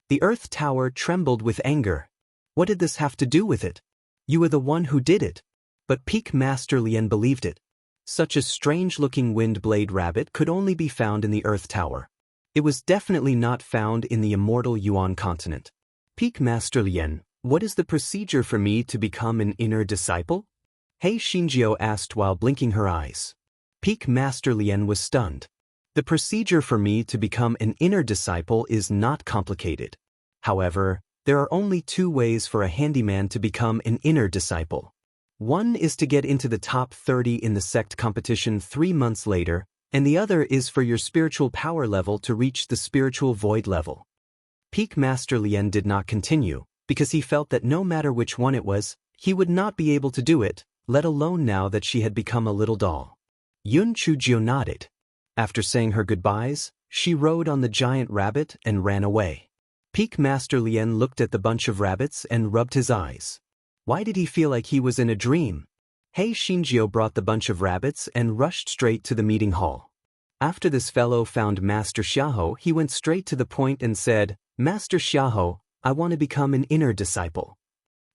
The Earth Tower trembled with anger. What did this have to do with it? You were the one who did it. But Peak Master Lien believed it. Such a strange-looking wind-blade rabbit could only be found in the Earth Tower. It was definitely not found in the immortal Yuan continent. Peak Master Lien, what is the procedure for me to become an inner disciple? Hei Shinjio asked while blinking her eyes. Peak Master Lien was stunned. The procedure for me to become an inner disciple is not complicated. However, there are only 2 ways for a handyman to become an inner disciple. One is to get into the top 30 in the sect competition 3 months later, and the other is for your spiritual power level to reach the spiritual void level. Peak Master Lien did not continue, because he felt that no matter which one it was, he would not be able to do it, let alone now that she had become a little doll. Yun Chujio nodded. After saying her goodbyes, she rode on the giant rabbit and ran away. Peak Master Lien looked at the bunch of rabbits and rubbed his eyes. Why did he feel like he was in a dream? Hei Shinjio brought the bunch of rabbits and rushed straight to the meeting hall. After this fellow found Master Xiahou, he went straight to the point and said, Master Xiahou, I want to become an inner disciple.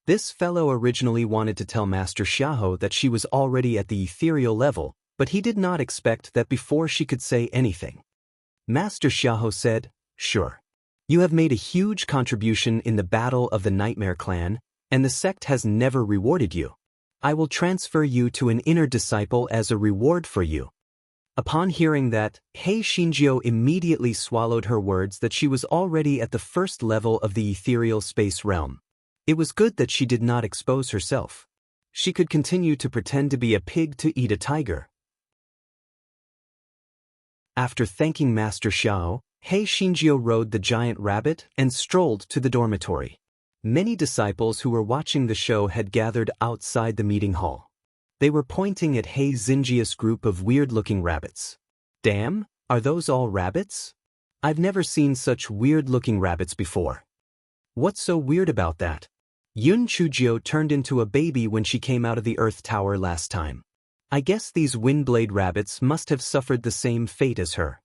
This fellow originally wanted to tell Master Xiahou that she was already at the ethereal level, but he did not expect that before she could say anything. Master Xiahou said, Sure. You have made a huge contribution in the battle of the Nightmare Clan, and the sect has never rewarded you. I will transfer you to an inner disciple as a reward for you. Upon hearing that, Hei Shinjio immediately swallowed her words that she was already at the first level of the ethereal space realm. It was good that she did not expose herself. She could continue to pretend to be a pig to eat a tiger. After thanking Master Xiao, Hei Shinjio rode the giant rabbit and strolled to the dormitory. Many disciples who were watching the show had gathered outside the meeting hall. They were pointing at Hei Xinjia's group of weird-looking rabbits. Damn, are those all rabbits? I've never seen such weird-looking rabbits before. What's so weird about that? Yun Chujio turned into a baby when she came out of the Earth Tower last time. I guess these Windblade rabbits must have suffered the same fate as her.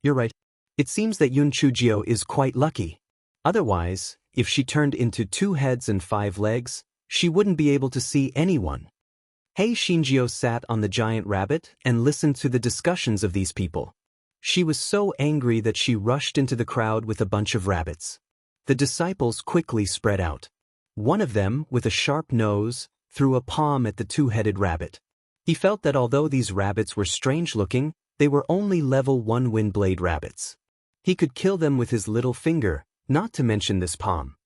You're right. It seems that Yun Chujio is quite lucky. Otherwise, if she turned into 2 heads and 5 legs, she wouldn't be able to see anyone. Hei Shinjio sat on the giant rabbit and listened to the discussions of these people. She was so angry that she rushed into the crowd with a bunch of rabbits. The disciples quickly spread out. One of them, with a sharp nose, threw a palm at the 2-headed rabbit. He felt that although these rabbits were strange-looking, they were only level 1 Windblade rabbits. He could kill them with his little finger, not to mention this palm.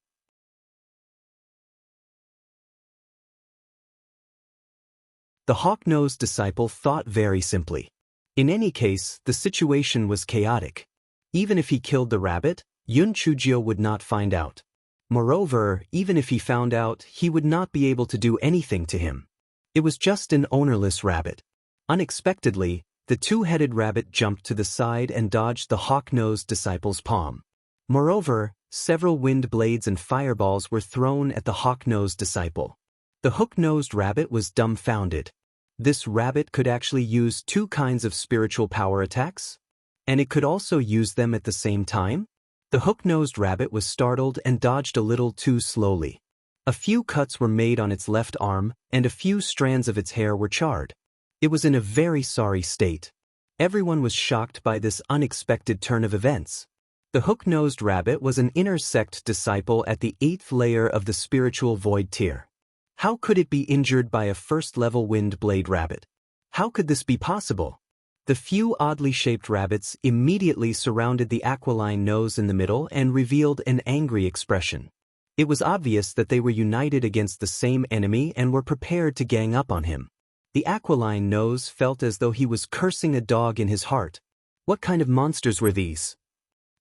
The hawk-nosed disciple thought very simply. In any case, the situation was chaotic. Even if he killed the rabbit, Yun Chujio would not find out. Moreover, even if he found out, he would not be able to do anything to him. It was just an ownerless rabbit. Unexpectedly, the 2-headed rabbit jumped to the side and dodged the hawk-nosed disciple's palm. Moreover, several wind blades and fireballs were thrown at the hawk-nosed disciple. The hook-nosed rabbit was dumbfounded. This rabbit could actually use 2 kinds of spiritual power attacks? And it could also use them at the same time? The hook-nosed rabbit was startled and dodged a little too slowly. A few cuts were made on its left arm, and a few strands of its hair were charred. It was in a very sorry state. Everyone was shocked by this unexpected turn of events. The hook-nosed rabbit was an inner sect disciple at the 8th layer of the spiritual void tier. How could it be injured by a first-level wind blade rabbit? How could this be possible? The few oddly shaped rabbits immediately surrounded the aquiline nose in the middle and revealed an angry expression. It was obvious that they were united against the same enemy and were prepared to gang up on him. The aquiline nose felt as though he was cursing a dog in his heart. What kind of monsters were these?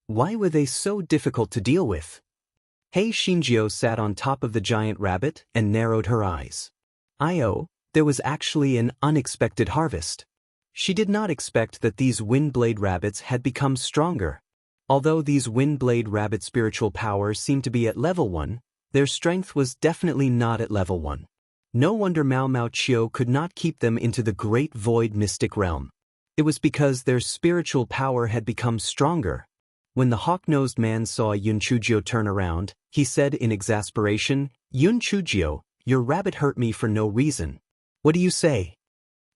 Why were they so difficult to deal with? Hei Shinjio sat on top of the giant rabbit and narrowed her eyes. There was actually an unexpected harvest. She did not expect that these Windblade rabbits had become stronger. Although these Windblade rabbit spiritual power seemed to be at level 1, their strength was definitely not at level 1. No wonder Mao Mao Chio could not keep them into the great void mystic realm. It was because their spiritual power had become stronger. When the hawk-nosed man saw Yun Chujio turn around, he said in exasperation, "Yun Chujio, your rabbit hurt me for no reason." "What do you say?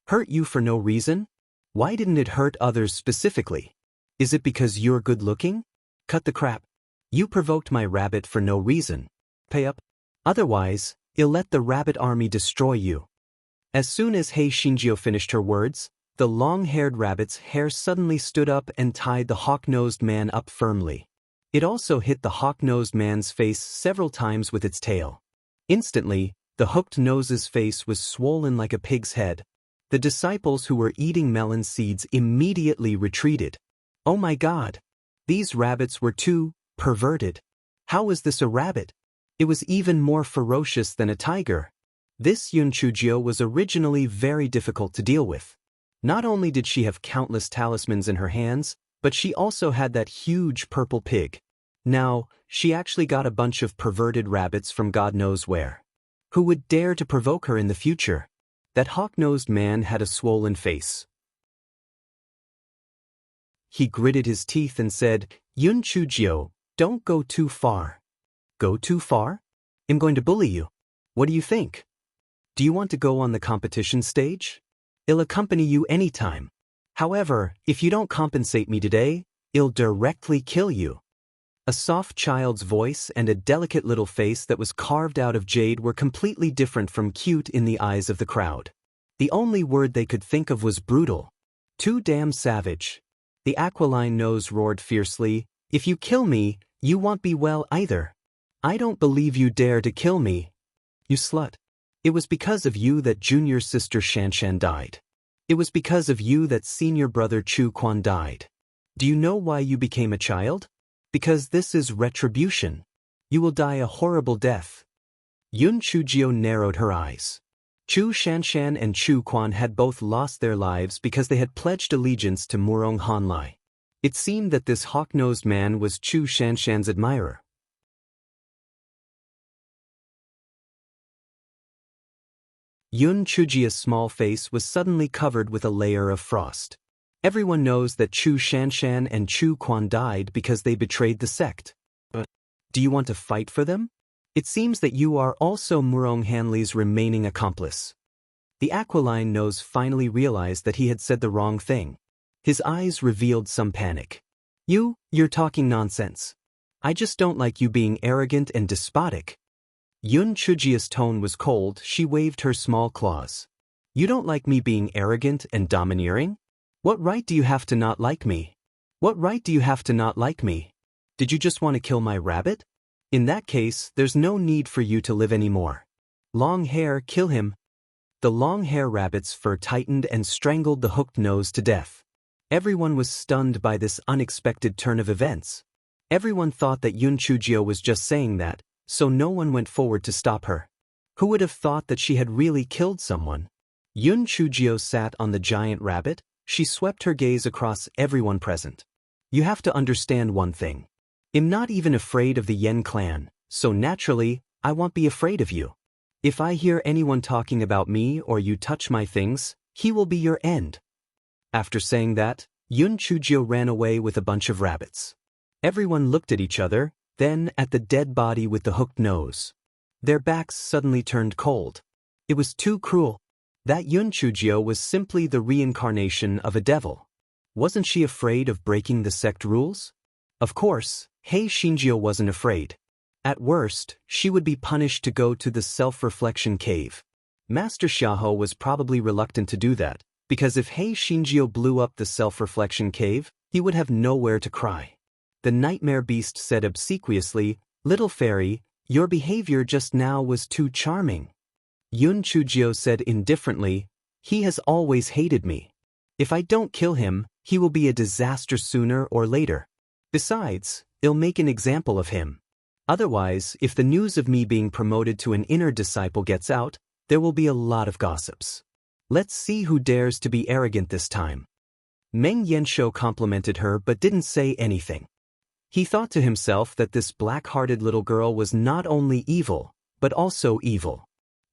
Hurt you for no reason? Why didn't it hurt others specifically? Is it because you're good-looking? Cut the crap. You provoked my rabbit for no reason. Pay up. Otherwise, I'll let the rabbit army destroy you." As soon as Hei Shinjio finished her words, the long-haired rabbit's hair suddenly stood up and tied the hawk-nosed man up firmly. It also hit the hawk-nosed man's face several times with its tail. Instantly, the hooked nose's face was swollen like a pig's head. The disciples who were eating melon seeds immediately retreated. Oh my God! These rabbits were too perverted. How was this a rabbit? It was even more ferocious than a tiger. This Yun Chujio was originally very difficult to deal with. Not only did she have countless talismans in her hands, but she also had that huge purple pig. Now, she actually got a bunch of perverted rabbits from God knows where. Who would dare to provoke her in the future? That hawk-nosed man had a swollen face. He gritted his teeth and said, "Yun Chujio, don't go too far." "Go too far? I'm going to bully you. What do you think? Do you want to go on the competition stage? I'll accompany you anytime. However, if you don't compensate me today, I'll directly kill you." A soft child's voice and a delicate little face that was carved out of jade were completely different from cute in the eyes of the crowd. The only word they could think of was brutal. Too damn savage. The aquiline nose roared fiercely, "If you kill me, you won't be well either. I don't believe you dare to kill me. You slut. It was because of you that junior sister Shanshan died. It was because of you that senior brother Chu Quan died. Do you know why you became a child? Because this is retribution. You will die a horrible death." Yun Chujio narrowed her eyes. Chu Shanshan and Chu Quan had both lost their lives because they had pledged allegiance to Murong Hanlai. It seemed that this hawk-nosed man was Chu Shanshan's admirer. Yun Chujio's small face was suddenly covered with a layer of frost. Everyone knows that Chu Shanshan and Chu Quan died because they betrayed the sect. But Do you want to fight for them? It seems that you are also Murong Hanley's remaining accomplice. The aquiline nose finally realized that he had said the wrong thing. His eyes revealed some panic. You're talking nonsense. I just don't like you being arrogant and despotic. Yun Chujia's tone was cold. She waved her small claws. You don't like me being arrogant and domineering? What right do you have to not like me? What right do you have to not like me? Did you just want to kill my rabbit? In that case, there's no need for you to live anymore. Long hair, kill him. The long hair rabbit's fur tightened and strangled the hooked nose to death. Everyone was stunned by this unexpected turn of events. Everyone thought that Yun Chujio was just saying that, so no one went forward to stop her. Who would have thought that she had really killed someone? Yun Chujio sat on the giant rabbit. She swept her gaze across everyone present. You have to understand one thing. I'm not even afraid of the Yen clan, so naturally, I won't be afraid of you. If I hear anyone talking about me or you touch my things, he will be your end. After saying that, Yun Chujio ran away with a bunch of rabbits. Everyone looked at each other, then at the dead body with the hooked nose. Their backs suddenly turned cold. It was too cruel. That Yun Chujio was simply the reincarnation of a devil. Wasn't she afraid of breaking the sect rules? Of course, Hei Shinjio wasn't afraid. At worst, she would be punished to go to the self-reflection cave. Master Xiaohou was probably reluctant to do that, because if Hei Shinjio blew up the self-reflection cave, he would have nowhere to cry. The nightmare beast said obsequiously, "Little fairy, your behavior just now was too charming." Yun Chujio said indifferently, "He has always hated me. If I don't kill him, he will be a disaster sooner or later. Besides, I'll make an example of him. Otherwise, if the news of me being promoted to an inner disciple gets out, there will be a lot of gossips. Let's see who dares to be arrogant this time." Meng Yanshou complimented her but didn't say anything. He thought to himself that this black-hearted little girl was not only evil, but also evil.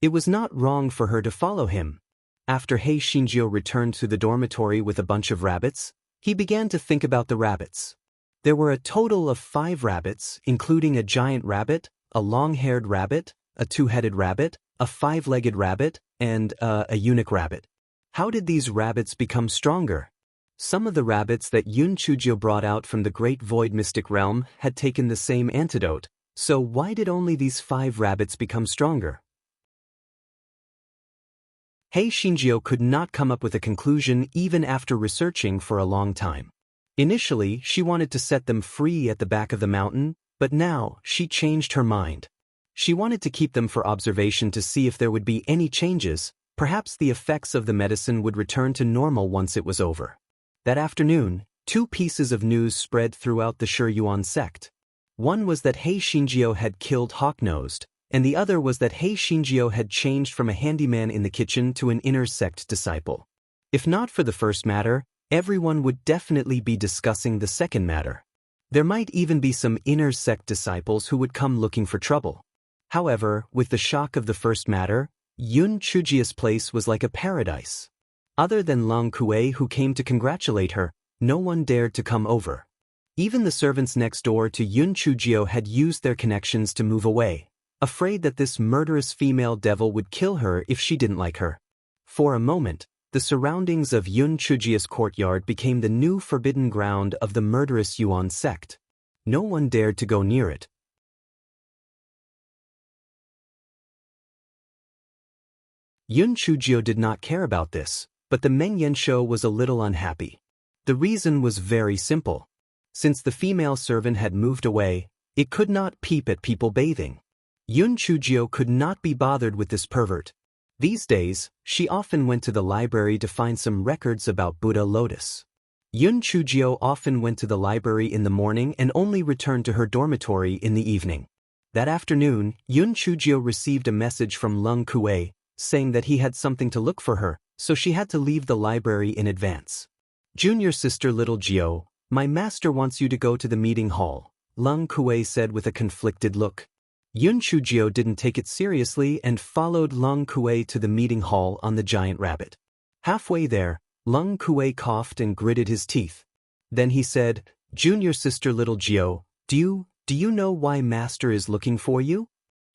It was not wrong for her to follow him. After Hei Shinjio returned to the dormitory with a bunch of rabbits, he began to think about the rabbits. There were a total of 5 rabbits, including a giant rabbit, a long-haired rabbit, a 2-headed rabbit, a 5-legged rabbit, and a eunuch rabbit. How did these rabbits become stronger? Some of the rabbits that Yun Chujio brought out from the Great Void Mystic Realm had taken the same antidote, so why did only these 5 rabbits become stronger? Hei Shinjio could not come up with a conclusion even after researching for a long time. Initially, she wanted to set them free at the back of the mountain, but now she changed her mind. She wanted to keep them for observation to see if there would be any changes. Perhaps the effects of the medicine would return to normal once it was over. That afternoon, 2 pieces of news spread throughout the Shiyuan sect. One was that Hei Shinjio had killed Hawknosed, and the other was that Hei Shinjio had changed from a handyman in the kitchen to an inner sect disciple. If not for the first matter, everyone would definitely be discussing the second matter. There might even be some inner sect disciples who would come looking for trouble. However, with the shock of the first matter, Yun Chujia's place was like a paradise. Other than Long Kue, who came to congratulate her, no one dared to come over. Even the servants next door to Yun Chujio had used their connections to move away, afraid that this murderous female devil would kill her if she didn't like her. For a moment, the surroundings of Yun Chujio's courtyard became the new forbidden ground of the murderous Yuan sect. No one dared to go near it. Yun Chujio did not care about this, but the Meng Yanshou was a little unhappy. The reason was very simple. Since the female servant had moved away, it could not peep at people bathing. Yun Chujio could not be bothered with this pervert. These days, she often went to the library to find some records about Buddha Lotus. Yun Chujio often went to the library in the morning and only returned to her dormitory in the evening. That afternoon, Yun Chujio received a message from Lung Kue, saying that he had something to look for her, so she had to leave the library in advance. "Junior sister Little Gio, my master wants you to go to the meeting hall," Lung Kue said with a conflicted look. Yun Chujio didn't take it seriously and followed Lung Kue to the meeting hall on the giant rabbit. Halfway there, Lung Kue coughed and gritted his teeth. Then he said, "Junior sister Little Gio, do Do you know why Master is looking for you?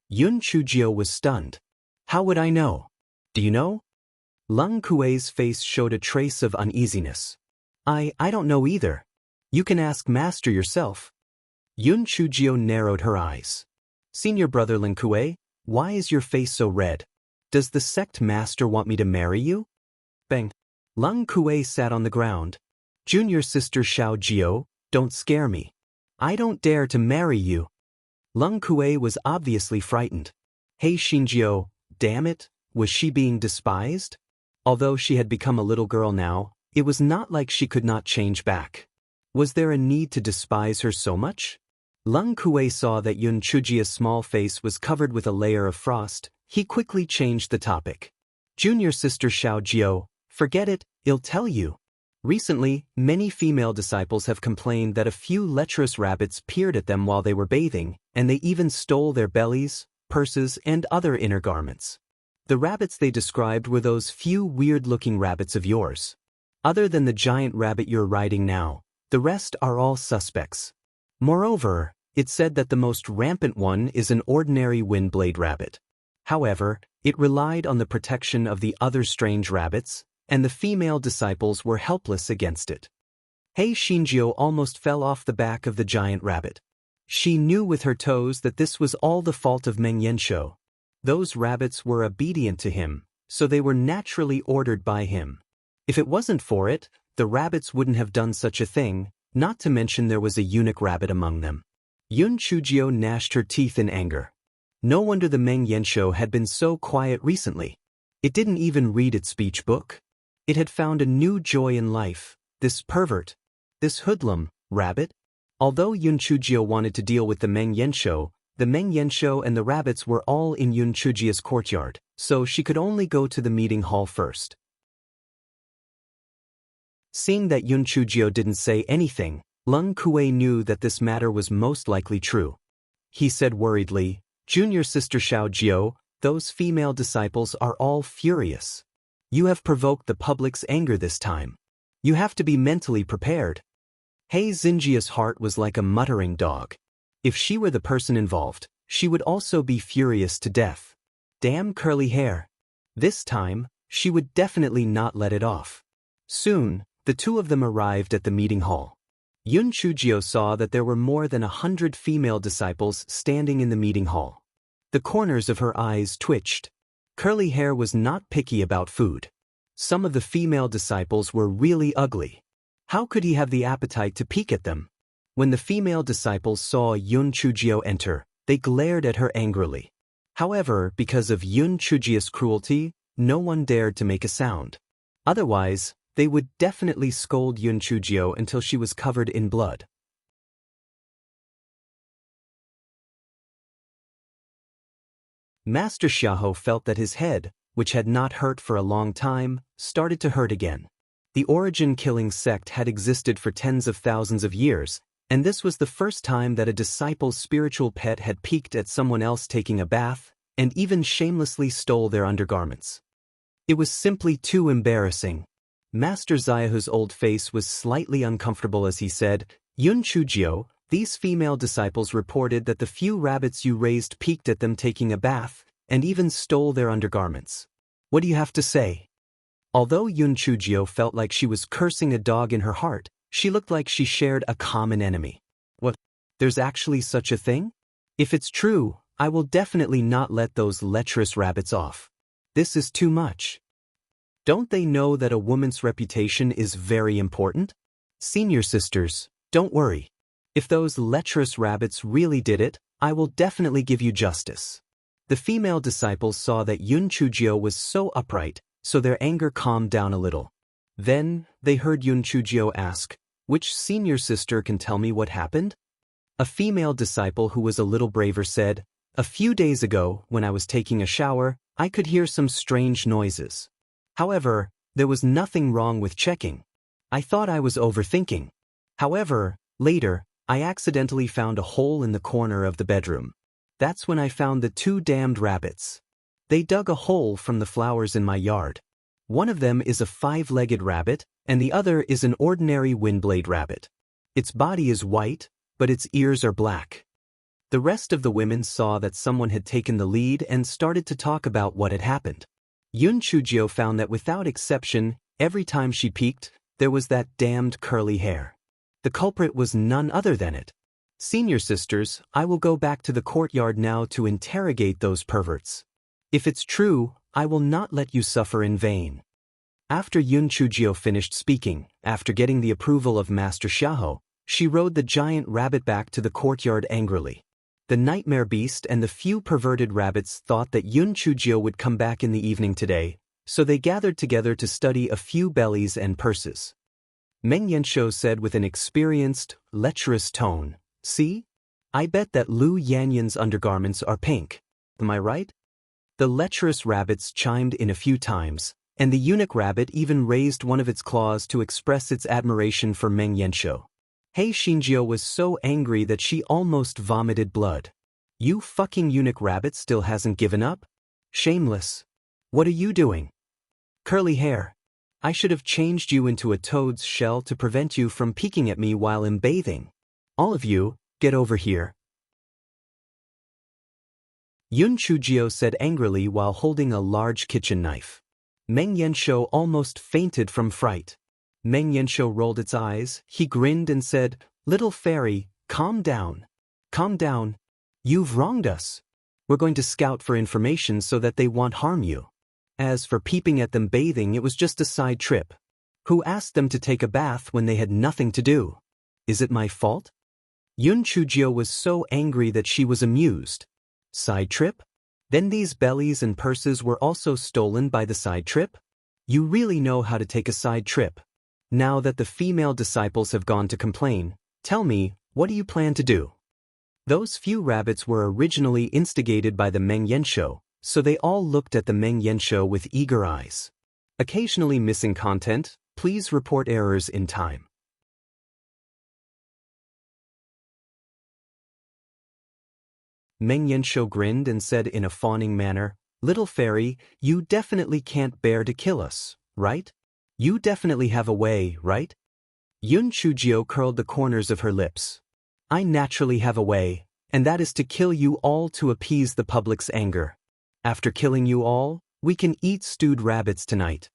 Yun Chujio was stunned. How would I know? Do you know? Lung Kuei's face showed a trace of uneasiness. I don't know either. You can ask Master yourself. Yun Chujio narrowed her eyes. Senior brother Lung Kuei, why is your face so red? Does the sect master want me to marry you? Bang. Lung Kuei sat on the ground. Junior sister Xiao Jiao, don't scare me. I don't dare to marry you. Lung Kuei was obviously frightened. Hey Xinjiao, damn it, was she being despised? Although she had become a little girl now, it was not like she could not change back. Was there a need to despise her so much? Lung Kuei saw that Yun Chujia's small face was covered with a layer of frost. He quickly changed the topic. Junior sister Xiao Jiao, forget it, I'll tell you. Recently, many female disciples have complained that a few lecherous rabbits peered at them while they were bathing, and they even stole their bellies, purses, and other inner garments. The rabbits they described were those few weird-looking rabbits of yours. Other than the giant rabbit you're riding now, the rest are all suspects. Moreover, it said that the most rampant one is an ordinary windblade rabbit. However, it relied on the protection of the other strange rabbits, and the female disciples were helpless against it. Hei Xinjiao almost fell off the back of the giant rabbit. She knew with her toes that this was all the fault of Meng Yanshou. Those rabbits were obedient to him, so they were naturally ordered by him. If it wasn't for it, the rabbits wouldn't have done such a thing, not to mention there was a eunuch rabbit among them. Yun Chujio gnashed her teeth in anger. No wonder the Meng Yanshou had been so quiet recently. It didn't even read its speech book. It had found a new joy in life, this pervert, this hoodlum, rabbit. Although Yun Chujio wanted to deal with the Meng Yanshou and the rabbits were all in Yun Chujia's courtyard, so she could only go to the meeting hall first. Seeing that Yun Chujio didn't say anything, Lung Kuei knew that this matter was most likely true. He said worriedly, Junior sister Xiao Jiao, those female disciples are all furious. You have provoked the public's anger this time. You have to be mentally prepared. Hei Xinjia's heart was like a muttering dog. If she were the person involved, she would also be furious to death. Damn curly hair. This time, she would definitely not let it off. Soon, the two of them arrived at the meeting hall. Yun Chujio saw that there were more than 100 female disciples standing in the meeting hall. The corners of her eyes twitched. Curly hair was not picky about food. Some of the female disciples were really ugly. How could he have the appetite to peek at them? When the female disciples saw Yun Chujio enter, they glared at her angrily. However, because of Yun Chujio's cruelty, no one dared to make a sound. Otherwise, they would definitely scold Yun Chujio until she was covered in blood. Master Xiahou felt that his head, which had not hurt for a long time, started to hurt again. The origin-killing sect had existed for tens of thousands of years, and this was the first time that a disciple's spiritual pet had peeked at someone else taking a bath, and even shamelessly stole their undergarments. It was simply too embarrassing. Master Xiaohu's old face was slightly uncomfortable as he said, Yun Chujio, these female disciples reported that the few rabbits you raised peeked at them taking a bath, and even stole their undergarments. What do you have to say? Although Yun Chujio felt like she was cursing a dog in her heart, she looked like she shared a common enemy. What? There's actually such a thing? If it's true, I will definitely not let those lecherous rabbits off. This is too much. Don't they know that a woman's reputation is very important? Senior sisters, don't worry. If those lecherous rabbits really did it, I will definitely give you justice. The female disciples saw that Yun Chujio was so upright, so their anger calmed down a little. Then, they heard Yun Chujio ask, which senior sister can tell me what happened? A female disciple who was a little braver said, a few days ago, when I was taking a shower, I could hear some strange noises. However, there was nothing wrong with checking. I thought I was overthinking. However, later, I accidentally found a hole in the corner of the bedroom. That's when I found the two damned rabbits. They dug a hole from the flowers in my yard. One of them is a 5-legged rabbit, and the other is an ordinary windblade rabbit. Its body is white, but its ears are black. The rest of the women saw that someone had taken the lead and started to talk about what had happened. Yun Chujio found that without exception, every time she peeked, there was that damned curly hair. The culprit was none other than it. Senior sisters, I will go back to the courtyard now to interrogate those perverts. If it's true, I will not let you suffer in vain. After Yun Chujio finished speaking, after getting the approval of Master Xiahou, she rode the giant rabbit back to the courtyard angrily. The nightmare beast and the few perverted rabbits thought that Yun Chujio would come back in the evening today, so they gathered together to study a few bellies and purses. Meng Yanshou said with an experienced, lecherous tone, "See? I bet that Lu Yanyan's undergarments are pink. Am I right?" The lecherous rabbits chimed in a few times, and the eunuch rabbit even raised one of its claws to express its admiration for Meng Yanshou. Hei Xinjiu was so angry that she almost vomited blood. You fucking eunuch rabbit still hasn't given up? Shameless. What are you doing? Curly hair. I should have changed you into a toad's shell to prevent you from peeking at me while I'm bathing. All of you, get over here. Yun Chujio said angrily while holding a large kitchen knife. Meng Yanshou almost fainted from fright. Meng Yanshou rolled its eyes, he grinned and said, "Little fairy, calm down. Calm down. You've wronged us. We're going to scout for information so that they won't harm you. As for peeping at them bathing, it was just a side trip. Who asked them to take a bath when they had nothing to do? Is it my fault?" Yun Chujio was so angry that she was amused. Side trip? Then these bellies and purses were also stolen by the side trip? You really know how to take a side trip. Now that the female disciples have gone to complain, tell me, what do you plan to do? Those few rabbits were originally instigated by the Meng Yanshou, so they all looked at the Meng Yanshou with eager eyes. Occasionally missing content, please report errors in time. Meng Yanshou grinned and said in a fawning manner, "Little fairy, you definitely can't bear to kill us, right? You definitely have a way, right?" Yun Chujio curled the corners of her lips. "I naturally have a way, and that is to kill you all to appease the public's anger. After killing you all, we can eat stewed rabbits tonight."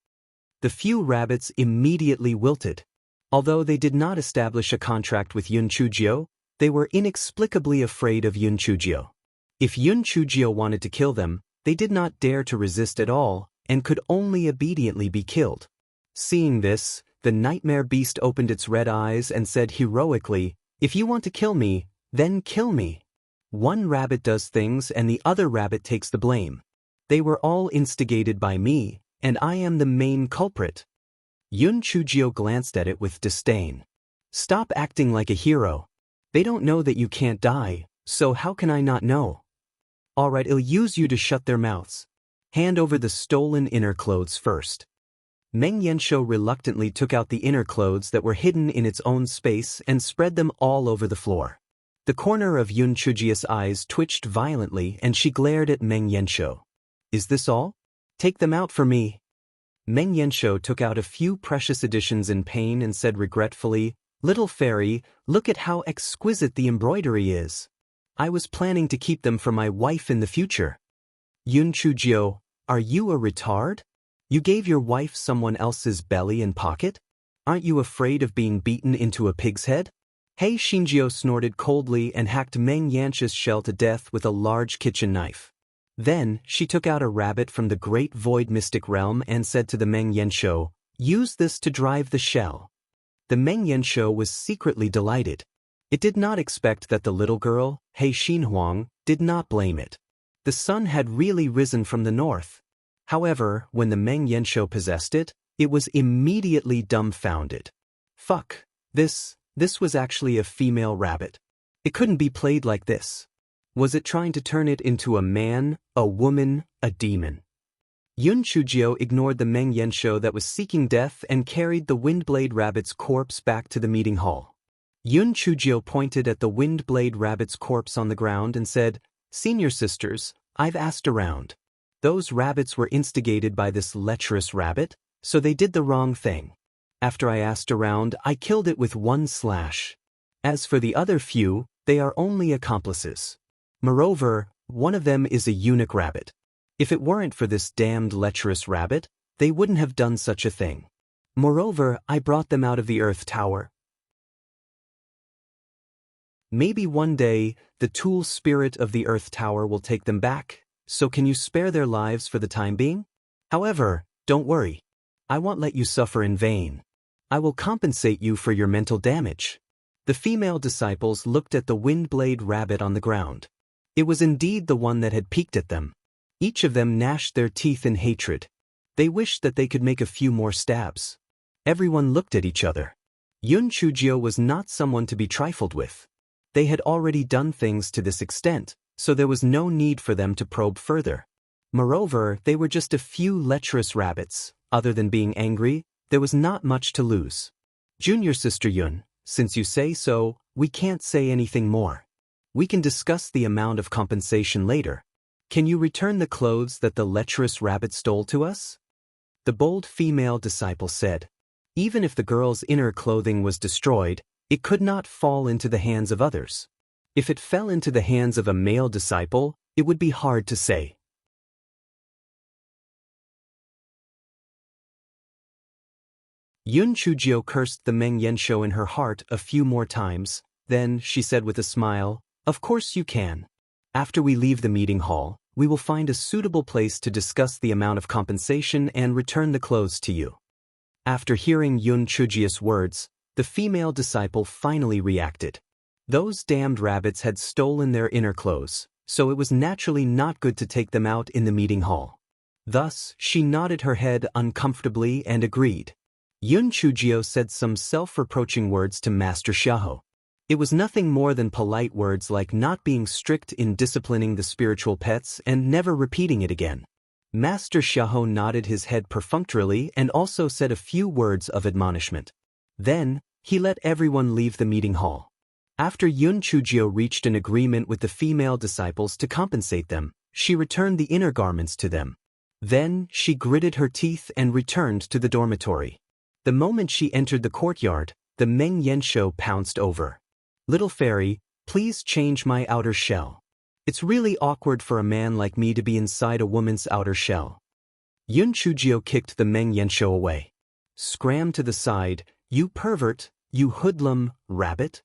The few rabbits immediately wilted. Although they did not establish a contract with Yun Chujio, they were inexplicably afraid of Yun Chujio. If Yun Chujio wanted to kill them, they did not dare to resist at all, and could only obediently be killed. Seeing this, the nightmare beast opened its red eyes and said heroically, "If you want to kill me, then kill me." One rabbit does things and the other rabbit takes the blame. They were all instigated by me, and I am the main culprit. Yun Chujio glanced at it with disdain. "Stop acting like a hero. They don't know that you can't die, so how can I not know? All right, I'll use you to shut their mouths. Hand over the stolen inner clothes first." Meng Yanshou reluctantly took out the inner clothes that were hidden in its own space and spread them all over the floor. The corner of Yun Chujio's eyes twitched violently and she glared at Meng Yanshou. "Is this all? Take them out for me." Meng Yanshou took out a few precious editions in pain and said regretfully, "Little fairy, look at how exquisite the embroidery is. I was planning to keep them for my wife in the future." Yun Chujio, are you a retard? You gave your wife someone else's belly and pocket? Aren't you afraid of being beaten into a pig's head? Hei Xinjiu snorted coldly and hacked Meng Yanshou's shell to death with a large kitchen knife. Then, she took out a rabbit from the great void mystic realm and said to the Meng Yanshou, "Use this to drive the shell." The Meng Yanshou was secretly delighted. It did not expect that the little girl, Hei Xinhuang, did not blame it. The sun had really risen from the north. However, when the Meng Yanshou possessed it, it was immediately dumbfounded. Fuck, this was actually a female rabbit. It couldn't be played like this. Was it trying to turn it into a man, a woman, a demon? Yun Chujio ignored the Meng Yanshou that was seeking death and carried the Windblade Rabbit's corpse back to the meeting hall. Yun Chujio pointed at the Windblade Rabbit's corpse on the ground and said, "Senior sisters, I've asked around. Those rabbits were instigated by this lecherous rabbit, so they did the wrong thing. After I asked around, I killed it with one slash. As for the other few, they are only accomplices. Moreover, one of them is a eunuch rabbit. If it weren't for this damned lecherous rabbit, they wouldn't have done such a thing. Moreover, I brought them out of the Earth Tower. Maybe one day, the tool spirit of the Earth Tower will take them back, so can you spare their lives for the time being? However, don't worry. I won't let you suffer in vain. I will compensate you for your mental damage. The female disciples looked at the windblade rabbit on the ground. It was indeed the one that had peeked at them. Each of them gnashed their teeth in hatred. They wished that they could make a few more stabs. Everyone looked at each other. Yun Chujio was not someone to be trifled with. They had already done things to this extent, so there was no need for them to probe further. Moreover, they were just a few lecherous rabbits. Other than being angry, there was not much to lose. Junior Sister Yun, since you say so, we can't say anything more. We can discuss the amount of compensation later. Can you return the clothes that the lecherous rabbit stole to us? The bold female disciple said. Even if the girl's inner clothing was destroyed, it could not fall into the hands of others. If it fell into the hands of a male disciple, it would be hard to say. Yun Chujio cursed the Meng Yanshou in her heart a few more times, then she said with a smile, "Of course you can. After we leave the meeting hall, we will find a suitable place to discuss the amount of compensation and return the clothes to you." After hearing Yun Chujio's words, the female disciple finally reacted. Those damned rabbits had stolen their inner clothes, so it was naturally not good to take them out in the meeting hall. Thus, she nodded her head uncomfortably and agreed. Yun Chujio said some self-reproaching words to Master Xiahou. It was nothing more than polite words like not being strict in disciplining the spiritual pets and never repeating it again. Master Xiahou nodded his head perfunctorily and also said a few words of admonishment. Then, he let everyone leave the meeting hall. After Yun Chujio reached an agreement with the female disciples to compensate them, she returned the inner garments to them. Then, she gritted her teeth and returned to the dormitory. The moment she entered the courtyard, the Meng Yanshou pounced over. "Little fairy, please change my outer shell. It's really awkward for a man like me to be inside a woman's outer shell." Yun Chujio kicked the Meng Yanshou away. "Scram to the side, you pervert, you hoodlum, rabbit."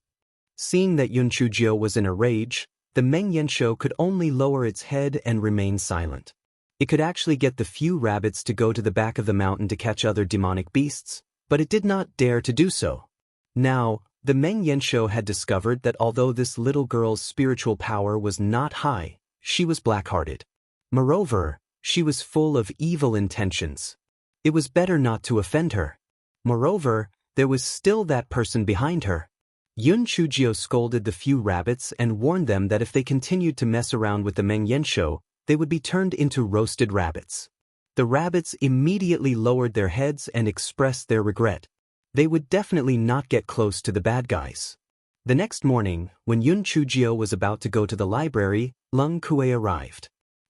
Seeing that Yun Chujio was in a rage, the Meng Yanshou could only lower its head and remain silent. It could actually get the few rabbits to go to the back of the mountain to catch other demonic beasts, but it did not dare to do so. Now, the Meng Yanshou had discovered that although this little girl's spiritual power was not high, she was black-hearted. Moreover, she was full of evil intentions. It was better not to offend her. Moreover, there was still that person behind her. Yun Chujio scolded the few rabbits and warned them that if they continued to mess around with the Meng Yanshou, they would be turned into roasted rabbits. The rabbits immediately lowered their heads and expressed their regret. They would definitely not get close to the bad guys. The next morning, when Yun Chujio was about to go to the library, Leng Kuei arrived.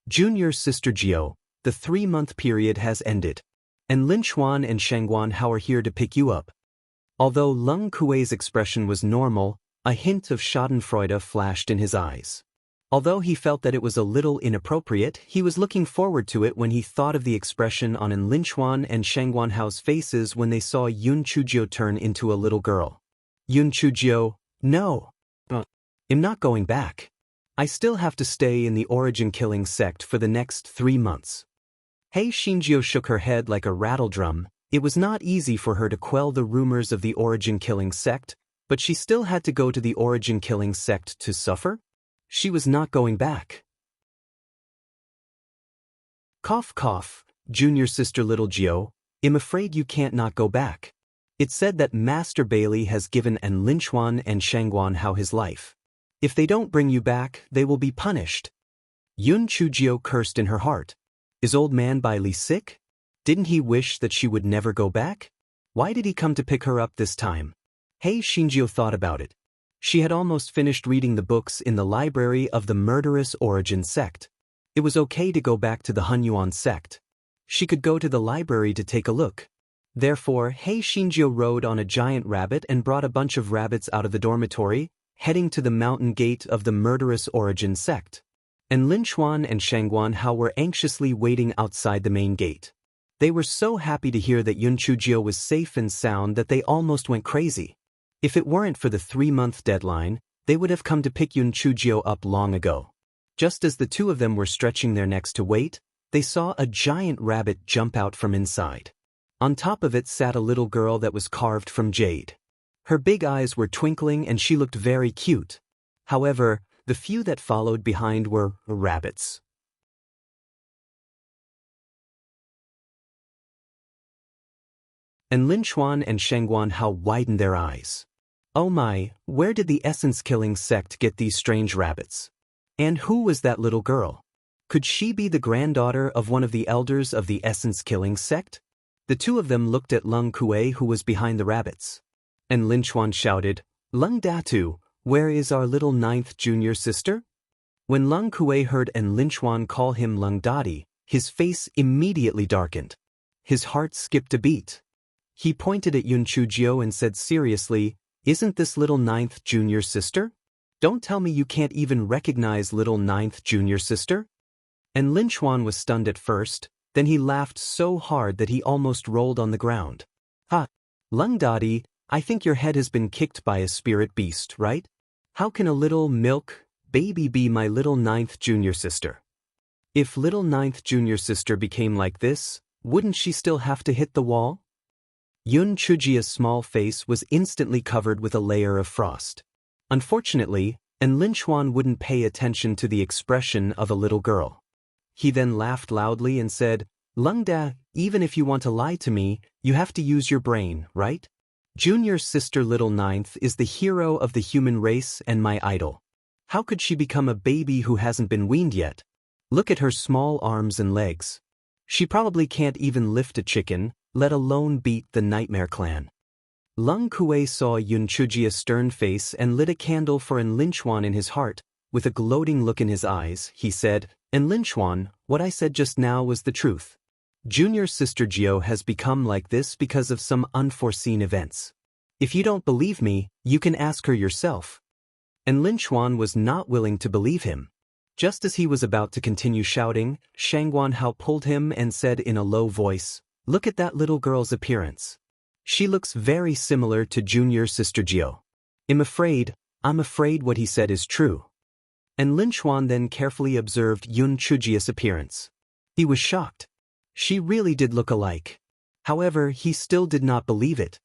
"Junior Sister Jio, the 3-month period has ended. And Lin Xuan and Shangguan Hao are here to pick you up." Although Leng Kuei's expression was normal, a hint of schadenfreude flashed in his eyes. Although he felt that it was a little inappropriate, he was looking forward to it when he thought of the expression on Lin Xuan and Shangguan Hao's faces when they saw Yun Chujio turn into a little girl. Yun Chujio, "No. I'm not going back. I still have to stay in the Origin Killing sect for the next 3 months." Hei Xinjiu shook her head like a rattledrum. It was not easy for her to quell the rumors of the Origin Killing sect, but she still had to go to the Origin Killing sect to suffer? She was not going back. Cough cough, Junior Sister Little Jio, I'm afraid you can't not go back. It's said that Master Bailey has given An Linchuan and Shangguan Hao his life. If they don't bring you back, they will be punished. Yun Chujio cursed in her heart. Is old man Bailey sick? Didn't he wish that she would never go back? Why did he come to pick her up this time? Hei Xinjiu thought about it. She had almost finished reading the books in the library of the murderous Origin sect. It was okay to go back to the Hunyuan sect. She could go to the library to take a look. Therefore, Hei Xinjiu rode on a giant rabbit and brought a bunch of rabbits out of the dormitory. heading to the mountain gate of the murderous origin sect. And Lin Chuan and Shangguan Hao were anxiously waiting outside the main gate. They were so happy to hear that Yun Chujio was safe and sound that they almost went crazy. If it weren't for the 3-month deadline, they would have come to pick Yun Chujio up long ago. Just as the two of them were stretching their necks to wait, they saw a giant rabbit jump out from inside. On top of it sat a little girl that was carved from jade. Her big eyes were twinkling and she looked very cute. However, the few that followed behind were rabbits. And Lin Chuan and Shangguan Hao widened their eyes. Oh my, where did the essence-killing sect get these strange rabbits? And who was that little girl? Could she be the granddaughter of one of the elders of the essence-killing sect? The two of them looked at Lung Kuei, who was behind the rabbits. And Lin Chuan shouted, Lung Datu, where is our little 9th junior sister? When Lung Kuei heard and Lin Chuan call him Lung Dati, his face immediately darkened. His heart skipped a beat. He pointed at Yun Chujio and said seriously, Isn't this little 9th junior sister? Don't tell me you can't even recognize little 9th junior sister? And Lin Chuan was stunned at first, then he laughed so hard that he almost rolled on the ground. Ha! Lung Dati, I think your head has been kicked by a spirit beast, right? How can a little milk baby be my little 9th junior sister? If little 9th junior sister became like this, wouldn't she still have to hit the wall? Yun Chujio's small face was instantly covered with a layer of frost. Unfortunately, and Lin Chuan wouldn't pay attention to the expression of a little girl. He then laughed loudly and said, Lung Da, even if you want to lie to me, you have to use your brain, right? Junior sister little 9th is the hero of the human race and my idol. How could she become a baby who hasn't been weaned yet? Look at her small arms and legs. She probably can't even lift a chicken, let alone beat the Nightmare Clan. Lung Kuei saw Yun Chujio's stern face and lit a candle for En Lin Chuan in his heart. With a gloating look in his eyes, he said, En Lin Chuan, what I said just now was the truth. Junior sister Jio has become like this because of some unforeseen events. If you don't believe me, you can ask her yourself. And Lin Chuan was not willing to believe him. Just as he was about to continue shouting, Shangguan Hao pulled him and said in a low voice, Look at that little girl's appearance. She looks very similar to junior sister Jio. I'm afraid what he said is true. And Lin Chuan then carefully observed Yun Chujio's appearance. He was shocked. She really did look alike. However, he still did not believe it.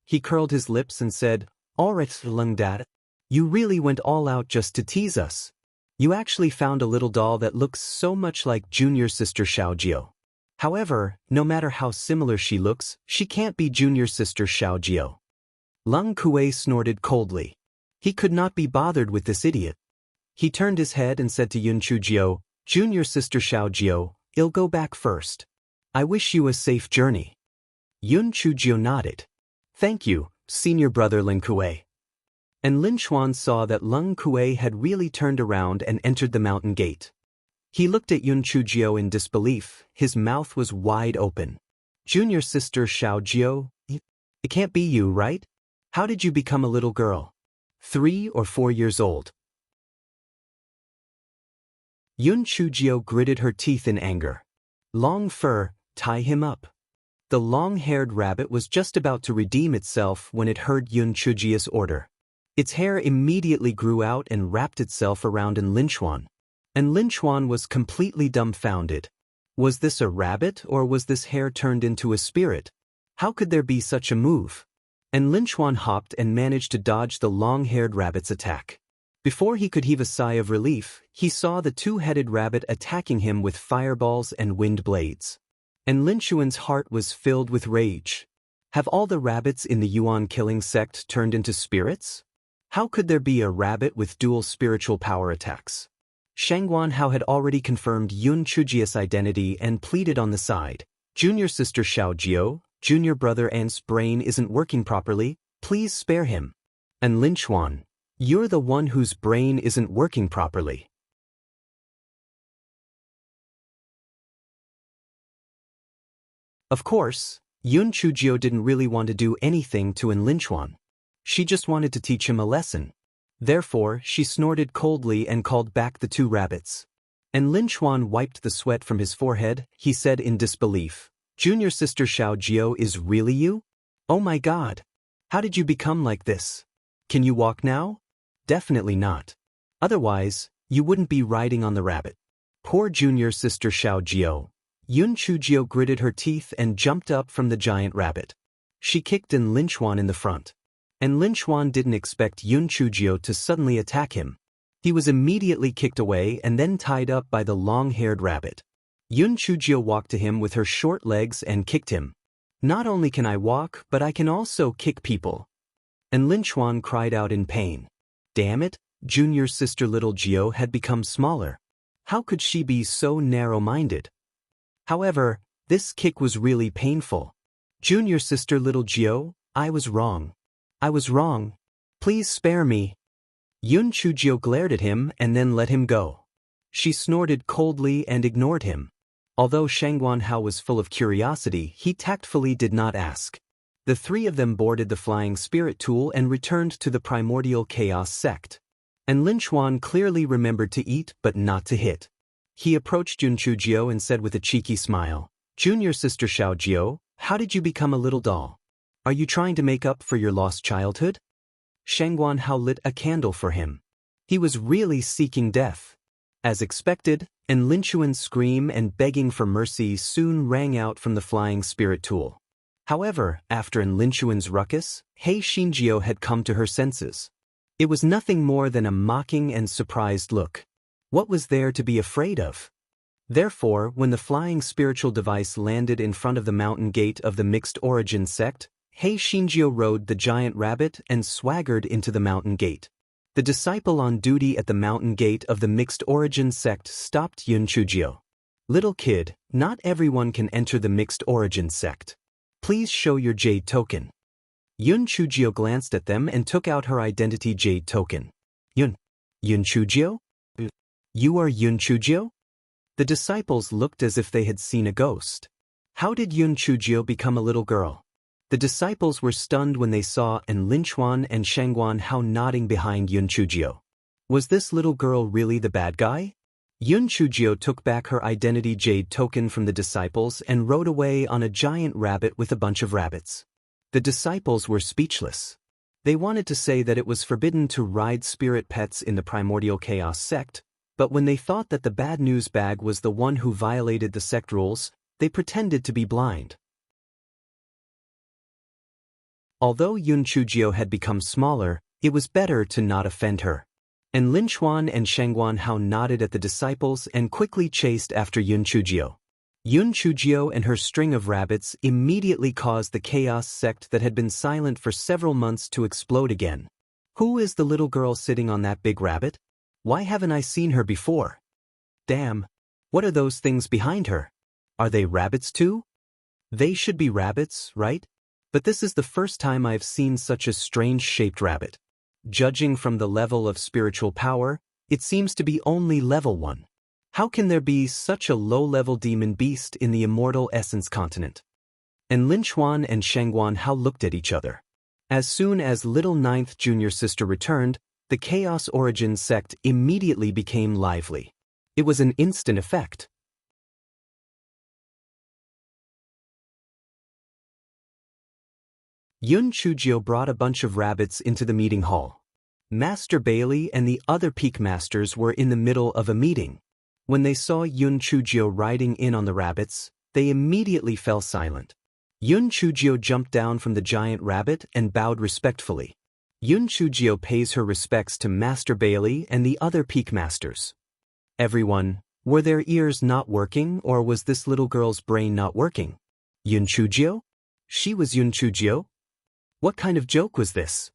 He curled his lips and said, Alright, Lung Dad, you really went all out just to tease us. You actually found a little doll that looks so much like junior sister Xiao Jio. However, no matter how similar she looks, she can't be junior sister Xiao Jio. Lung Kuei snorted coldly. He could not be bothered with this idiot. He turned his head and said to Yun Chujio, Junior sister Xiao Jio, I'll go back first. I wish you a safe journey. Yun Chujio nodded. Thank you, senior brother Lin Kuei. And Lin Chuan saw that Lung Kuei had really turned around and entered the mountain gate. He looked at Yun Chujio in disbelief, his mouth was wide open. Junior sister Xiao Jio? It can't be you, right? How did you become a little girl? 3 or 4 years old? Yun Chujio gritted her teeth in anger. Long fur, tie him up. The long-haired rabbit was just about to redeem itself when it heard Yun Chujio's order. Its hair immediately grew out and wrapped itself around En Lin Chuan. And Lin Chuan was completely dumbfounded. Was this a rabbit or was this hair turned into a spirit? How could there be such a move? And Lin Chuan hopped and managed to dodge the long-haired rabbit's attack. Before he could heave a sigh of relief, he saw the two-headed rabbit attacking him with fireballs and wind blades. And Lin Chuan's heart was filled with rage. Have all the rabbits in the Yuan killing sect turned into spirits? How could there be a rabbit with dual spiritual power attacks? Shangguan Hao had already confirmed Yun Chujio's identity and pleaded on the side. Junior sister Xiao Jio, junior brother Ant's brain isn't working properly, please spare him. And Lin Chuan, you're the one whose brain isn't working properly. Of course, Yun Chujio didn't really want to do anything to En Lin Chuan. She just wanted to teach him a lesson. Therefore, she snorted coldly and called back the two rabbits. And Lin Chuan wiped the sweat from his forehead. He said in disbelief, "Junior sister Xiao Jiao is really you? Oh my god! How did you become like this? Can you walk now?" "Definitely not. Otherwise, you wouldn't be riding on the rabbit." Poor junior sister Xiao Jiao. Yun Chujiao gritted her teeth and jumped up from the giant rabbit. She kicked in Lin Chuan in the front. And Lin Chuan didn't expect Yun Chujiao to suddenly attack him. He was immediately kicked away and then tied up by the long-haired rabbit. Yun Chujiao walked to him with her short legs and kicked him. "Not only can I walk, but I can also kick people." And Lin Chuan cried out in pain. Damn it, junior sister little Jiao had become smaller. How could she be so narrow-minded? However, this kick was really painful. "Junior sister little Jiao, I was wrong. I was wrong. Please spare me." Yun Chujiao glared at him and then let him go. She snorted coldly and ignored him. Although Shangguan Hao was full of curiosity, he tactfully did not ask. The three of them boarded the flying spirit tool and returned to the primordial chaos sect. And Lin Chuan clearly remembered to eat but not to hit. He approached Yun Chujiao and said with a cheeky smile, "Junior sister Xiao Jiao, how did you become a little doll? Are you trying to make up for your lost childhood?" Shangguan Hao lit a candle for him. He was really seeking death. As expected, and Lin Chuan's scream and begging for mercy soon rang out from the flying spirit tool. However, after Lin Chuan's ruckus, He Xinjiao had come to her senses. It was nothing more than a mocking and surprised look. What was there to be afraid of? Therefore, when the flying spiritual device landed in front of the mountain gate of the mixed origin sect, He Xinjiao rode the giant rabbit and swaggered into the mountain gate. The disciple on duty at the mountain gate of the mixed origin sect stopped Yun Chujiao. "Little kid, not everyone can enter the mixed origin sect. Please show your jade token." Yun Chujiao glanced at them and took out her identity jade token. Yun Chujiao? You are Yun Chujiao?" The disciples looked as if they had seen a ghost. How did Yun Chujiao become a little girl? The disciples were stunned when they saw Lin Chuan and Shangguan Hao nodding behind Yun Chujiao. Was this little girl really the bad guy? Yun Chujiao took back her identity jade token from the disciples and rode away on a giant rabbit with a bunch of rabbits. The disciples were speechless. They wanted to say that it was forbidden to ride spirit pets in the primordial chaos sect, but when they thought that the bad news bag was the one who violated the sect rules, they pretended to be blind. Although Yun Chujiao had become smaller, it was better to not offend her. And Lin Chuan and Shangguan Hao nodded at the disciples and quickly chased after Yun Chujiao. Yun Chujiao and her string of rabbits immediately caused the chaos sect that had been silent for several months to explode again. Who is the little girl sitting on that big rabbit? Why haven't I seen her before? Damn, what are those things behind her? Are they rabbits too? They should be rabbits, right? But this is the first time I've seen such a strange-shaped rabbit. Judging from the level of spiritual power, it seems to be only level 1. How can there be such a low-level demon beast in the immortal essence continent? And Lin Chuan and Shangguan Hao looked at each other. As soon as little ninth junior sister returned, the Chaos Origin sect immediately became lively. It was an instant effect. Yun Chujiao brought a bunch of rabbits into the meeting hall. Master Bailey and the other peak masters were in the middle of a meeting. When they saw Yun Chujiao riding in on the rabbits, they immediately fell silent. Yun Chujiao jumped down from the giant rabbit and bowed respectfully. Yun Chujiao pays her respects to Master Bailey and the other peak masters. Everyone, were their ears not working or was this little girl's brain not working? Yun Chujiao? She was Yun Chujiao? What kind of joke was this?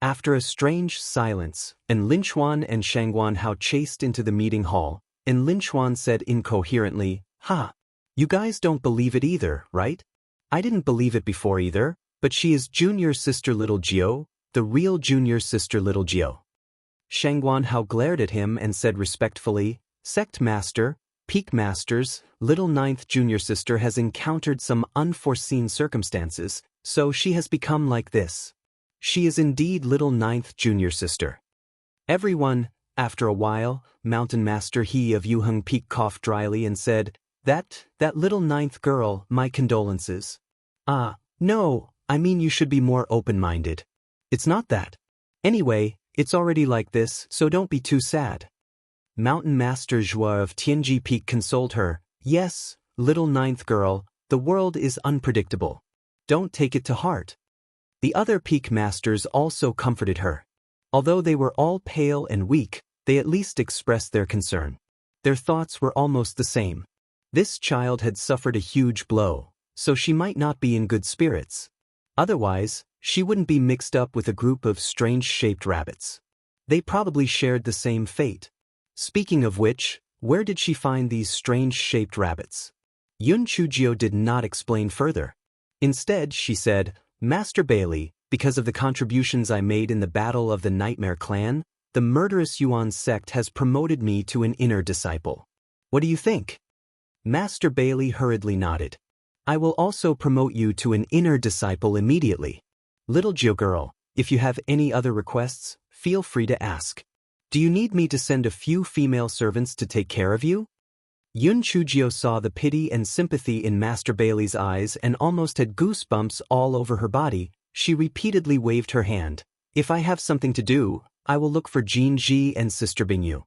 After a strange silence, Lin Chuan and Shangguan Hao chased into the meeting hall, and Lin Chuan said incoherently, "Ha! You guys don't believe it either, right? I didn't believe it before either, but she is junior sister little Jiao, the real junior sister little Jiao." Shangguan Hao glared at him and said respectfully, "Sect Master, Peak Masters, little ninth junior sister has encountered some unforeseen circumstances, so she has become like this. She is indeed little ninth junior sister." Everyone, after a while, Mountain Master He of Yuheng Peak coughed dryly and said, that little ninth girl, my condolences. Ah, no, I mean you should be more open-minded. It's not that. Anyway, it's already like this, so don't be too sad. Mountain Master Zhua of Tianji Peak consoled her, yes, little ninth girl, the world is unpredictable. Don't take it to heart. The other peak masters also comforted her. Although they were all pale and weak, they at least expressed their concern. Their thoughts were almost the same. This child had suffered a huge blow, so she might not be in good spirits. Otherwise, she wouldn't be mixed up with a group of strange-shaped rabbits. They probably shared the same fate. Speaking of which, where did she find these strange-shaped rabbits? Yun Chujio did not explain further. Instead, she said, Master Bailey, because of the contributions I made in the Battle of the Nightmare Clan, the murderous Yuan sect has promoted me to an inner disciple. What do you think? Master Bailey hurriedly nodded. I will also promote you to an inner disciple immediately. Little Jiu girl, if you have any other requests, feel free to ask. Do you need me to send a few female servants to take care of you? Yun Chujio saw the pity and sympathy in Master Bailey's eyes and almost had goosebumps all over her body. She repeatedly waved her hand. If I have something to do, I will look for Jin Ji and Sister Bingyu.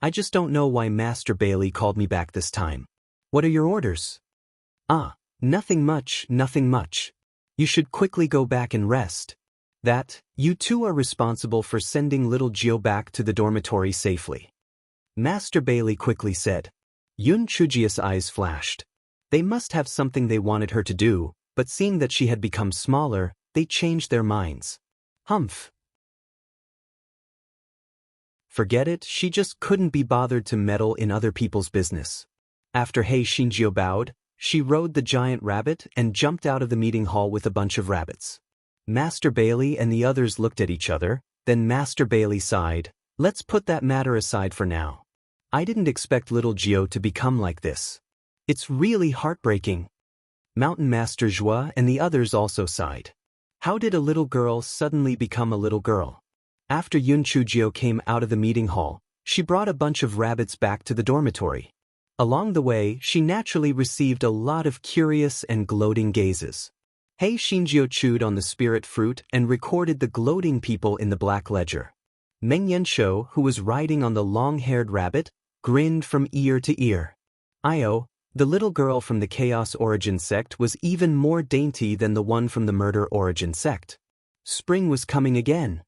I just don't know why Master Bailey called me back this time. What are your orders? Ah, nothing much, nothing much. You should quickly go back and rest. You two are responsible for sending little Gio back to the dormitory safely. Master Bailey quickly said. Yun Chujio's eyes flashed. They must have something they wanted her to do, but seeing that she had become smaller, they changed their minds. Humph. Forget it, she just couldn't be bothered to meddle in other people's business. After Hei Xinjiu bowed, she rode the giant rabbit and jumped out of the meeting hall with a bunch of rabbits. Master Bailey and the others looked at each other, then Master Bailey sighed, let's put that matter aside for now. I didn't expect little Gio to become like this. It's really heartbreaking. Mountain Master Zhua and the others also sighed. How did a little girl suddenly become a little girl? After Yun Chujio came out of the meeting hall, she brought a bunch of rabbits back to the dormitory. Along the way, she naturally received a lot of curious and gloating gazes. Hei Xinjiu chewed on the spirit fruit and recorded the gloating people in the black ledger. Meng Yanshou, who was riding on the long-haired rabbit, grinned from ear to ear. Io, the little girl from the Chaos Origin sect, was even more dainty than the one from the Murder Origin sect. Spring was coming again.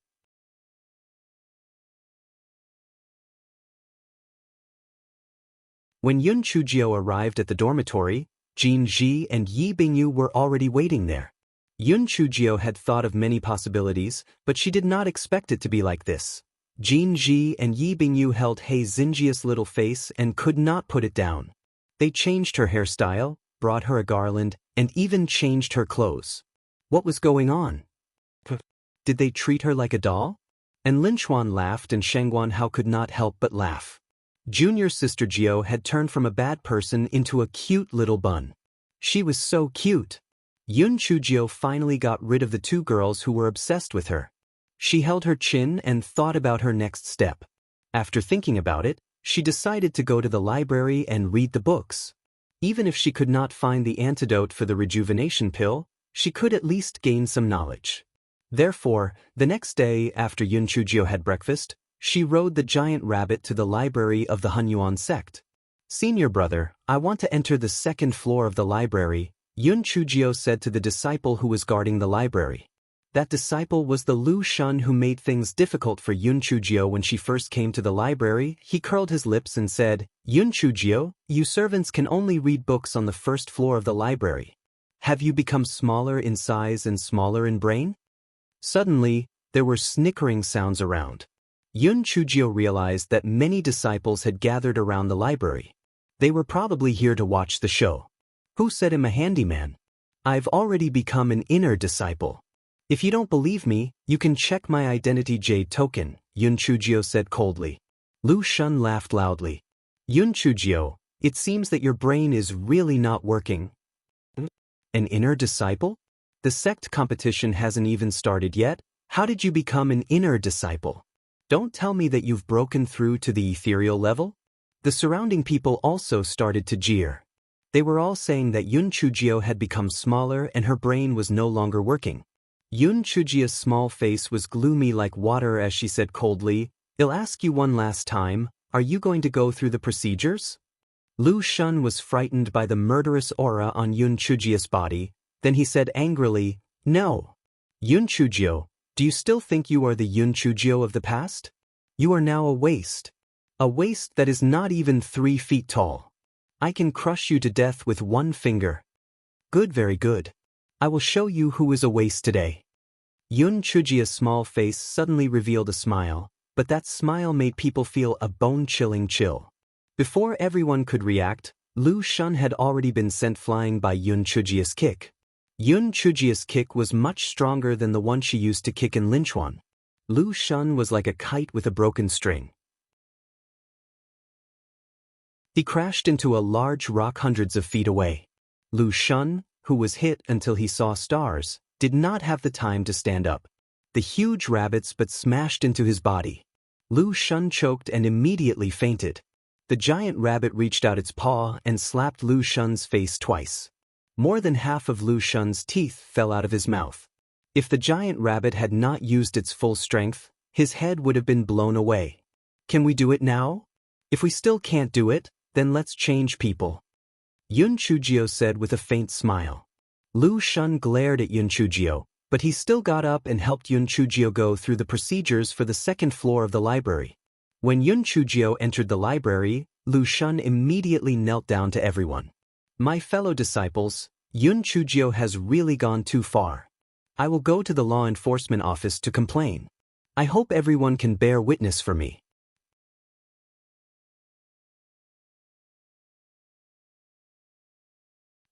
When Yun Chujio arrived at the dormitory, Jin Ji and Yi Bingyu were already waiting there. Yun Chujio had thought of many possibilities, but she did not expect it to be like this. Jin Ji and Yi Bingyu held Hei Xinjia's little face and could not put it down. They changed her hairstyle, brought her a garland, and even changed her clothes. What was going on? Did they treat her like a doll? And Lin Chuan laughed and Shengguan Hao could not help but laugh. Junior Sister Gio had turned from a bad person into a cute little bun. She was so cute. Yun Chujio finally got rid of the two girls who were obsessed with her. She held her chin and thought about her next step. After thinking about it, she decided to go to the library and read the books. Even if she could not find the antidote for the rejuvenation pill, she could at least gain some knowledge. Therefore, the next day after Yun Chujio had breakfast, she rode the giant rabbit to the library of the Hunyuan sect. Senior brother, I want to enter the second floor of the library, Yun Chujio said to the disciple who was guarding the library. That disciple was the Lu Shun who made things difficult for Yun Chujio when she first came to the library. He curled his lips and said, Yun Chujio, you servants can only read books on the first floor of the library. Have you become smaller in size and smaller in brain? Suddenly, there were snickering sounds around. Yun Chujio realized that many disciples had gathered around the library. They were probably here to watch the show. Who said him a handyman? I've already become an inner disciple. If you don't believe me, you can check my identity jade token, Yun Chujio said coldly. Lu Shun laughed loudly. Yun Chujio, it seems that your brain is really not working. An inner disciple? The sect competition hasn't even started yet. How did you become an inner disciple? Don't tell me that you've broken through to the ethereal level? The surrounding people also started to jeer. They were all saying that Yun Chujio had become smaller and her brain was no longer working. Yun Chujio's small face was gloomy like water as she said coldly, "I'll ask you one last time, are you going to go through the procedures?" Lu Shun was frightened by the murderous aura on Yun Chujio's body, then he said angrily, "No. Yun Chujio, do you still think you are the Yun Chujio of the past? You are now a waste. A waste that is not even 3 feet tall. I can crush you to death with one finger." "Good, very good. I will show you who is a waste today." Yun Chujio's small face suddenly revealed a smile, but that smile made people feel a bone-chilling chill. Before everyone could react, Lu Shun had already been sent flying by Yun Chujio's kick. Yun Chujio's kick was much stronger than the one she used to kick in Linchuan. Lu Shun was like a kite with a broken string. He crashed into a large rock hundreds of feet away. Lu Shun, who was hit until he saw stars, did not have the time to stand up. The huge rabbits but smashed into his body. Lu Shun choked and immediately fainted. The giant rabbit reached out its paw and slapped Lu Shun's face twice. More than half of Lu Shun's teeth fell out of his mouth. If the giant rabbit had not used its full strength, his head would have been blown away. "Can we do it now? If we still can't do it, then let's change people," Yun Chujio said with a faint smile. Lu Shun glared at Yun Chujio, but he still got up and helped Yun Chujio go through the procedures for the second floor of the library. When Yun Chujio entered the library, Lu Shun immediately knelt down to everyone. "My fellow disciples, Yun Chujio has really gone too far. I will go to the law enforcement office to complain. I hope everyone can bear witness for me."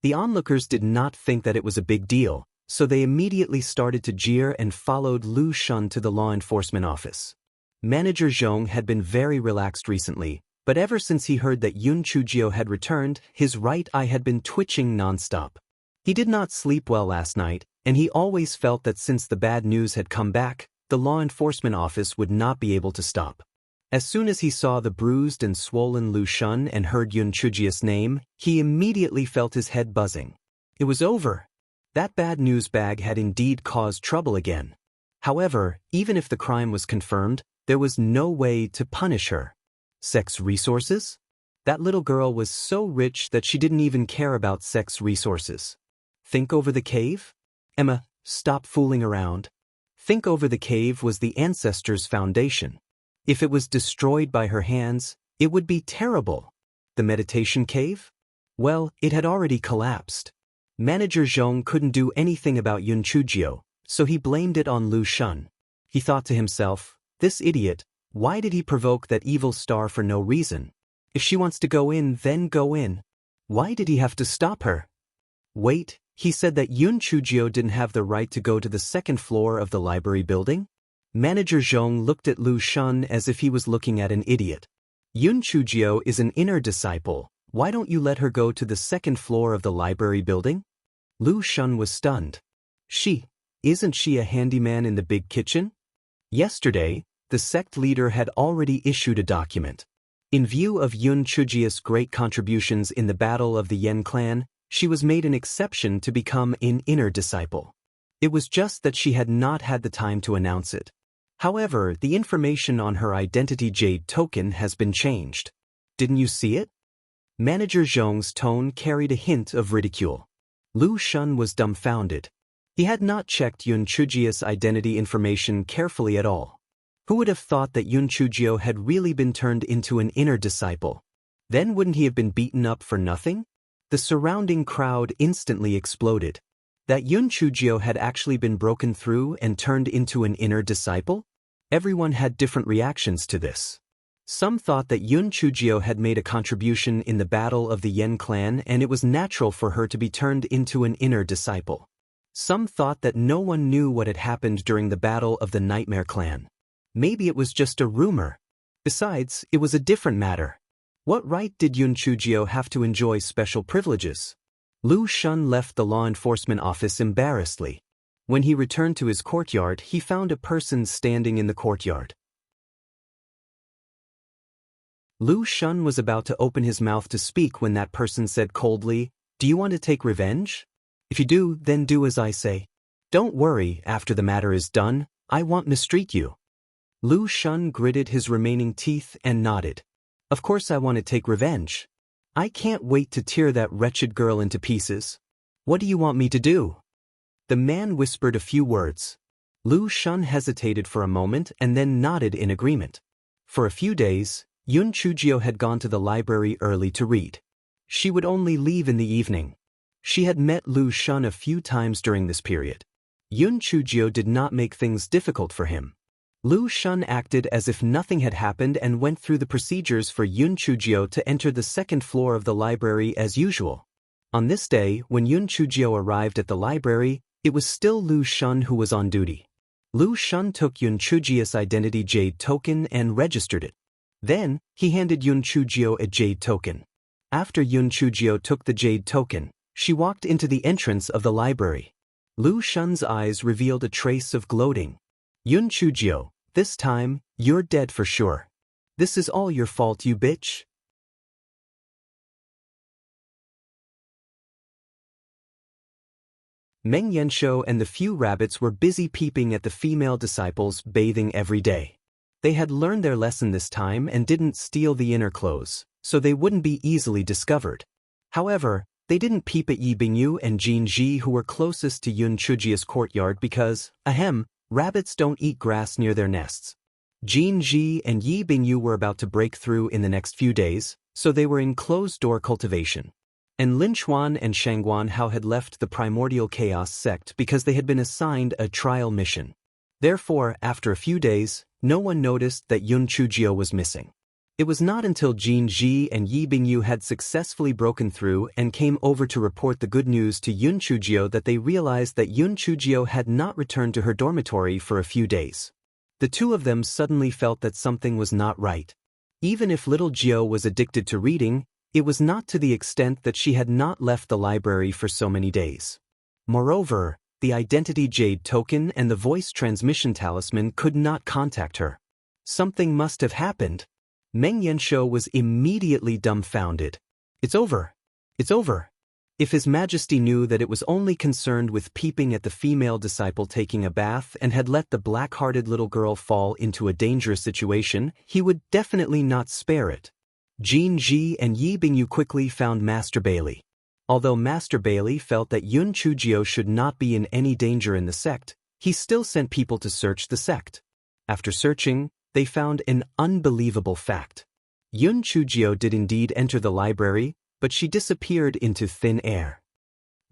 The onlookers did not think that it was a big deal, so they immediately started to jeer and followed Lu Shun to the law enforcement office. Manager Zhong had been very relaxed recently, but ever since he heard that Yun Chujio had returned, his right eye had been twitching non-stop. He did not sleep well last night, and he always felt that since the bad news had come back, the law enforcement office would not be able to stop. As soon as he saw the bruised and swollen Lu Shun and heard Yun Chujio's name, he immediately felt his head buzzing. It was over. That bad news bag had indeed caused trouble again. However, even if the crime was confirmed, there was no way to punish her. Sex resources? That little girl was so rich that she didn't even care about sex resources. Think over the cave? Emma, stop fooling around. Think over the cave was the ancestors' foundation. If it was destroyed by her hands, it would be terrible. The meditation cave? Well, it had already collapsed. Manager Zhong couldn't do anything about Yun Chujio, so he blamed it on Lu Shun. He thought to himself, "This idiot, why did he provoke that evil star for no reason? If she wants to go in, then go in. Why did he have to stop her?" Wait, he said that Yun Chujio didn't have the right to go to the second floor of the library building? Manager Zhong looked at Lu Shun as if he was looking at an idiot. "Yun Chujio is an inner disciple. Why don't you let her go to the second floor of the library building?" Lu Shun was stunned. Isn't she a handyman in the big kitchen? Yesterday, the sect leader had already issued a document. In view of Yun Chujio's great contributions in the battle of the Yen clan, she was made an exception to become an inner disciple. It was just that she had not had the time to announce it. However, the information on her identity jade token has been changed. Didn't you see it? Manager Zhong's tone carried a hint of ridicule. Lu Shun was dumbfounded. He had not checked Yun Chujio's identity information carefully at all. Who would have thought that Yun Chujio had really been turned into an inner disciple? Then wouldn't he have been beaten up for nothing? The surrounding crowd instantly exploded. That Yun Chujio had actually been broken through and turned into an inner disciple? Everyone had different reactions to this. Some thought that Yun Chujio had made a contribution in the battle of the Yen clan and it was natural for her to be turned into an inner disciple. Some thought that no one knew what had happened during the battle of the Nightmare clan. Maybe it was just a rumor. Besides, it was a different matter. What right did Yun Chujio have to enjoy special privileges? Lu Shun left the law enforcement office embarrassedly. When he returned to his courtyard, he found a person standing in the courtyard. Lu Shun was about to open his mouth to speak when that person said coldly, "Do you want to take revenge? If you do, then do as I say. Don't worry, after the matter is done, I won't mistreat you." Lu Shun gritted his remaining teeth and nodded. "Of course I want to take revenge. I can't wait to tear that wretched girl into pieces. What do you want me to do?" The man whispered a few words. Lu Shun hesitated for a moment and then nodded in agreement. For a few days, Yun Chujio had gone to the library early to read. She would only leave in the evening. She had met Lu Shun a few times during this period. Yun Chujio did not make things difficult for him. Lu Shun acted as if nothing had happened and went through the procedures for Yun Chujio to enter the second floor of the library as usual. On this day, when Yun Chujio arrived at the library, it was still Lu Shun who was on duty. Lu Shun took Yun Chujio's identity jade token and registered it. Then, he handed Yun Chujio a jade token. After Yun Chujio took the jade token, she walked into the entrance of the library. Lu Shun's eyes revealed a trace of gloating. "Yun Chujio, this time, you're dead for sure. This is all your fault, you bitch." Meng Yanshou and the few rabbits were busy peeping at the female disciples bathing every day. They had learned their lesson this time and didn't steal the inner clothes, so they wouldn't be easily discovered. However, they didn't peep at Yi Bingyu and Jin Ji, who were closest to Yun Chujio's courtyard because, rabbits don't eat grass near their nests. Jin Ji and Yi Bingyu were about to break through in the next few days, so they were in closed-door cultivation. And Lin Chuan and Shangguan Hao had left the Primordial Chaos sect because they had been assigned a trial mission. Therefore, after a few days, no one noticed that Yun Chujio was missing. It was not until Jin Ji and Yi Bingyu had successfully broken through and came over to report the good news to Yun Chujio that they realized that Yun Chujio had not returned to her dormitory for a few days. The two of them suddenly felt that something was not right. Even if little Jio was addicted to reading, it was not to the extent that she had not left the library for so many days. Moreover, the identity jade token and the voice transmission talisman could not contact her. Something must have happened. Meng Yanshou was immediately dumbfounded. "It's over. It's over." If His Majesty knew that it was only concerned with peeping at the female disciple taking a bath and had let the black-hearted little girl fall into a dangerous situation, he would definitely not spare it. Jin Ji and Yi Bingyu quickly found Master Bailey. Although Master Bailey felt that Yun Chujio should not be in any danger in the sect, he still sent people to search the sect. After searching, they found an unbelievable fact. Yun Chujio did indeed enter the library, but she disappeared into thin air.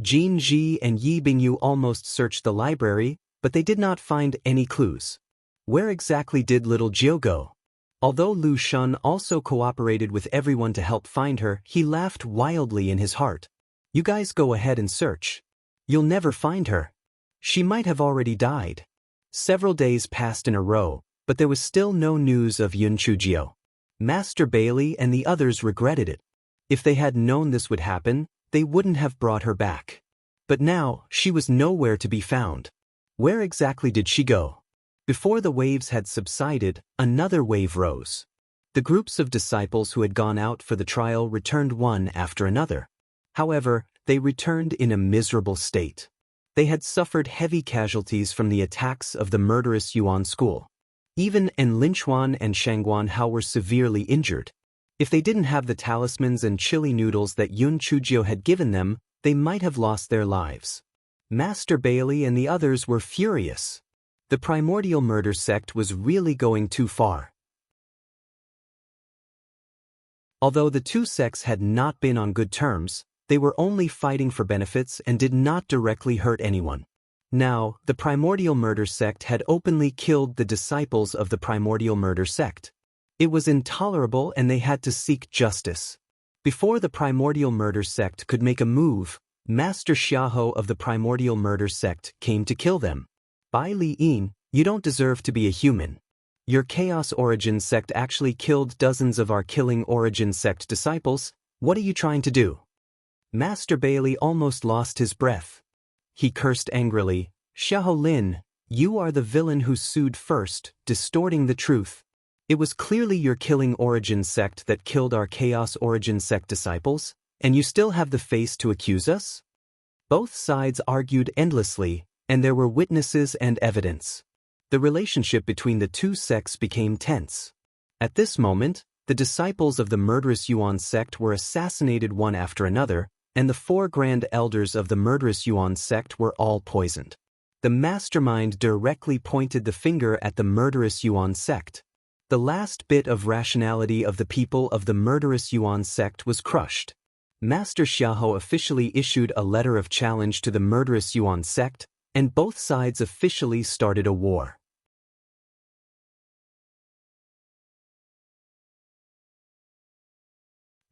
Jin Ji and Yi Bingyu almost searched the library, but they did not find any clues. Where exactly did little Jio go? Although Lu Shun also cooperated with everyone to help find her, he laughed wildly in his heart. "You guys go ahead and search. You'll never find her. She might have already died." Several days passed in a row, but there was still no news of Yun Chujio. Master Bailey and the others regretted it. If they had known this would happen, they wouldn't have brought her back. But now, she was nowhere to be found. Where exactly did she go? Before the waves had subsided, another wave rose. The groups of disciples who had gone out for the trial returned one after another. However, they returned in a miserable state. They had suffered heavy casualties from the attacks of the murderous Yuan school. Even Lin Chuan and Shangguan Hao were severely injured. If they didn't have the talismans and chili noodles that Yun Chujio had given them, they might have lost their lives. Master Bailey and the others were furious. The primordial murder sect was really going too far. Although the two sects had not been on good terms, they were only fighting for benefits and did not directly hurt anyone. Now, the primordial murder sect had openly killed the disciples of the primordial murder sect. It was intolerable and they had to seek justice. Before the primordial murder sect could make a move, Master Xiahou of the primordial murder sect came to kill them. "Bai Li Yin, you don't deserve to be a human. Your Chaos Origin sect actually killed dozens of our Killing Origin sect disciples. What are you trying to do?" Master Bailey almost lost his breath. He cursed angrily, "Xiahou Lin, you are the villain who sued first, distorting the truth. It was clearly your Killing Origin sect that killed our Chaos Origin sect disciples, and you still have the face to accuse us? Both sides argued endlessly, and there were witnesses and evidence. The relationship between the two sects became tense. At this moment, the disciples of the murderous Yuan sect were assassinated one after another, and the 4 grand elders of the murderous Yuan sect were all poisoned. The mastermind directly pointed the finger at the murderous Yuan sect. The last bit of rationality of the people of the murderous Yuan sect was crushed. Master Xiahou officially issued a letter of challenge to the murderous Yuan sect, and both sides officially started a war.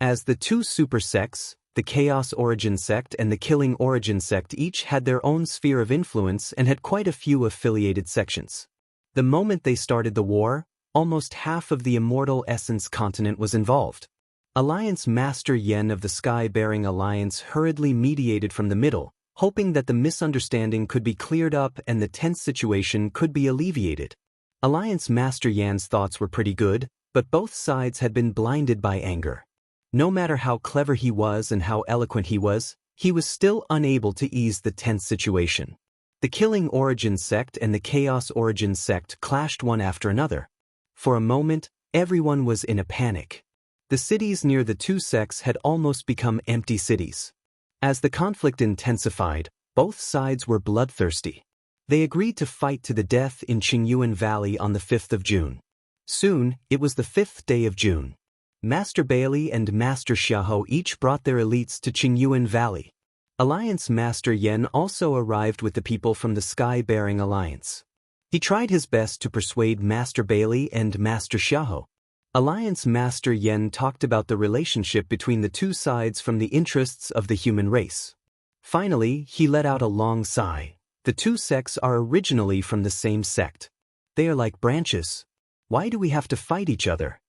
As the two super sects, the Chaos Origin sect and the Killing Origin sect, each had their own sphere of influence and had quite a few affiliated sections. The moment they started the war, almost half of the Immortal Essence continent was involved. Alliance Master Yen of the Sky-Bearing Alliance hurriedly mediated from the middle, hoping that the misunderstanding could be cleared up and the tense situation could be alleviated. Alliance Master Yan's thoughts were pretty good, but both sides had been blinded by anger. No matter how clever he was and how eloquent he was still unable to ease the tense situation. The Killing Origin sect and the Chaos Origin sect clashed one after another. For a moment, everyone was in a panic. The cities near the two sects had almost become empty cities. As the conflict intensified, both sides were bloodthirsty. They agreed to fight to the death in Qingyuan Valley on the 5th of June. Soon, it was the 5th day of June. Master Bailey and Master Xiahou each brought their elites to Qingyuan Valley. Alliance Master Yen also arrived with the people from the Sky-Bearing Alliance. He tried his best to persuade Master Bailey and Master Xiahou. Alliance Master Yen talked about the relationship between the two sides from the interests of the human race. Finally, he let out a long sigh. The two sects are originally from the same sect. They are like branches. Why do we have to fight each other?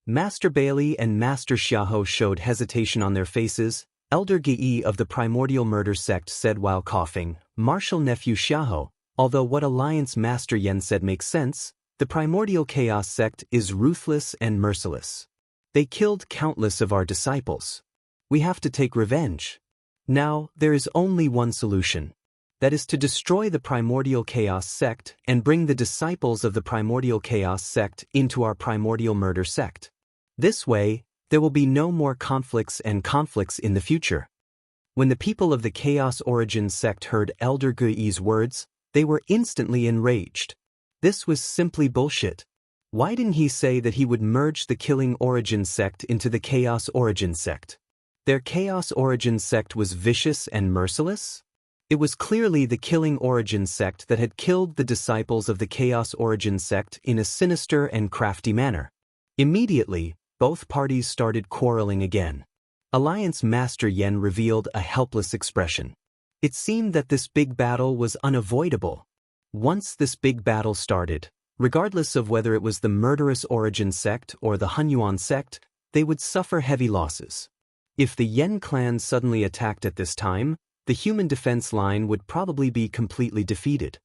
Master Bailey and Master Xiahou showed hesitation on their faces. Elder Gei of the Primordial Murder sect said while coughing, "Martial nephew Xiahou, although what Alliance Master Yen said makes sense, the Primordial Chaos sect is ruthless and merciless. They killed countless of our disciples. We have to take revenge. Now, there is only one solution. That is to destroy the Primordial Chaos sect and bring the disciples of the Primordial Chaos sect into our Primordial Murder sect. This way, there will be no more conflicts in the future." When the people of the Chaos Origin sect heard Elder Gei's words, they were instantly enraged. This was simply bullshit. Why didn't he say that he would merge the Killing Origin sect into the Chaos Origin sect? Their Chaos Origin sect was vicious and merciless? It was clearly the Killing Origin sect that had killed the disciples of the Chaos Origin sect in a sinister and crafty manner. Immediately, both parties started quarreling again. Alliance Master Yen revealed a helpless expression. It seemed that this big battle was unavoidable. Once this big battle started, regardless of whether it was the murderous Origin sect or the Hunyuan sect, they would suffer heavy losses. If the Yen clan suddenly attacked at this time, the human defense line would probably be completely defeated.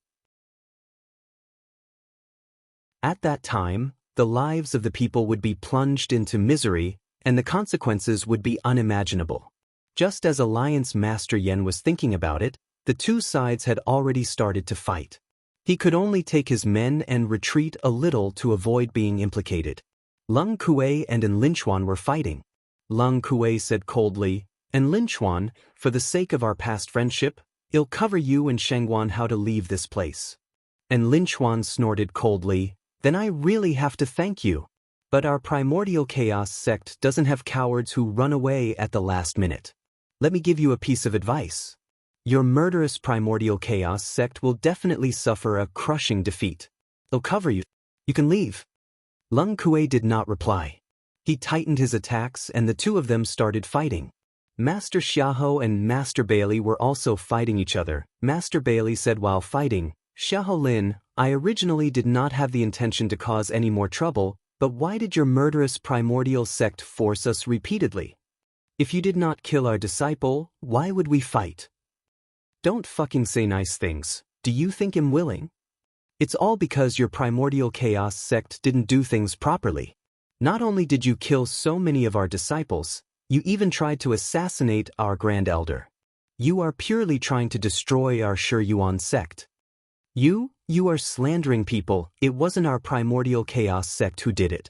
At that time, the lives of the people would be plunged into misery, and the consequences would be unimaginable. Just as Alliance Master Yen was thinking about it, the two sides had already started to fight. He could only take his men and retreat a little to avoid being implicated. Lung Kuei and An Linchuan were fighting. Lung Kuei said coldly, "An Linchuan, for the sake of our past friendship, I'll cover you and Shangguan how to leave this place." An Linchuan snorted coldly, "Then I really have to thank you. But our Primordial Chaos sect doesn't have cowards who run away at the last minute. Let me give you a piece of advice. Your murderous Primordial Chaos sect will definitely suffer a crushing defeat. I'll cover you. You can leave." Lung Kuei did not reply. He tightened his attacks and the two of them started fighting. Master Xiahou and Master Bailey were also fighting each other. Master Bailey said while fighting, "Xiahou Lin, I originally did not have the intention to cause any more trouble, but why did your murderous Primordial sect force us repeatedly? If you did not kill our disciple, why would we fight? Don't fucking say nice things. Do you think I'm willing? It's all because your primordial chaos sect didn't do things properly. Not only did you kill so many of our disciples, you even tried to assassinate our Grand Elder. You are purely trying to destroy our Shuyuan sect. You are slandering people. It wasn't our primordial chaos sect who did it.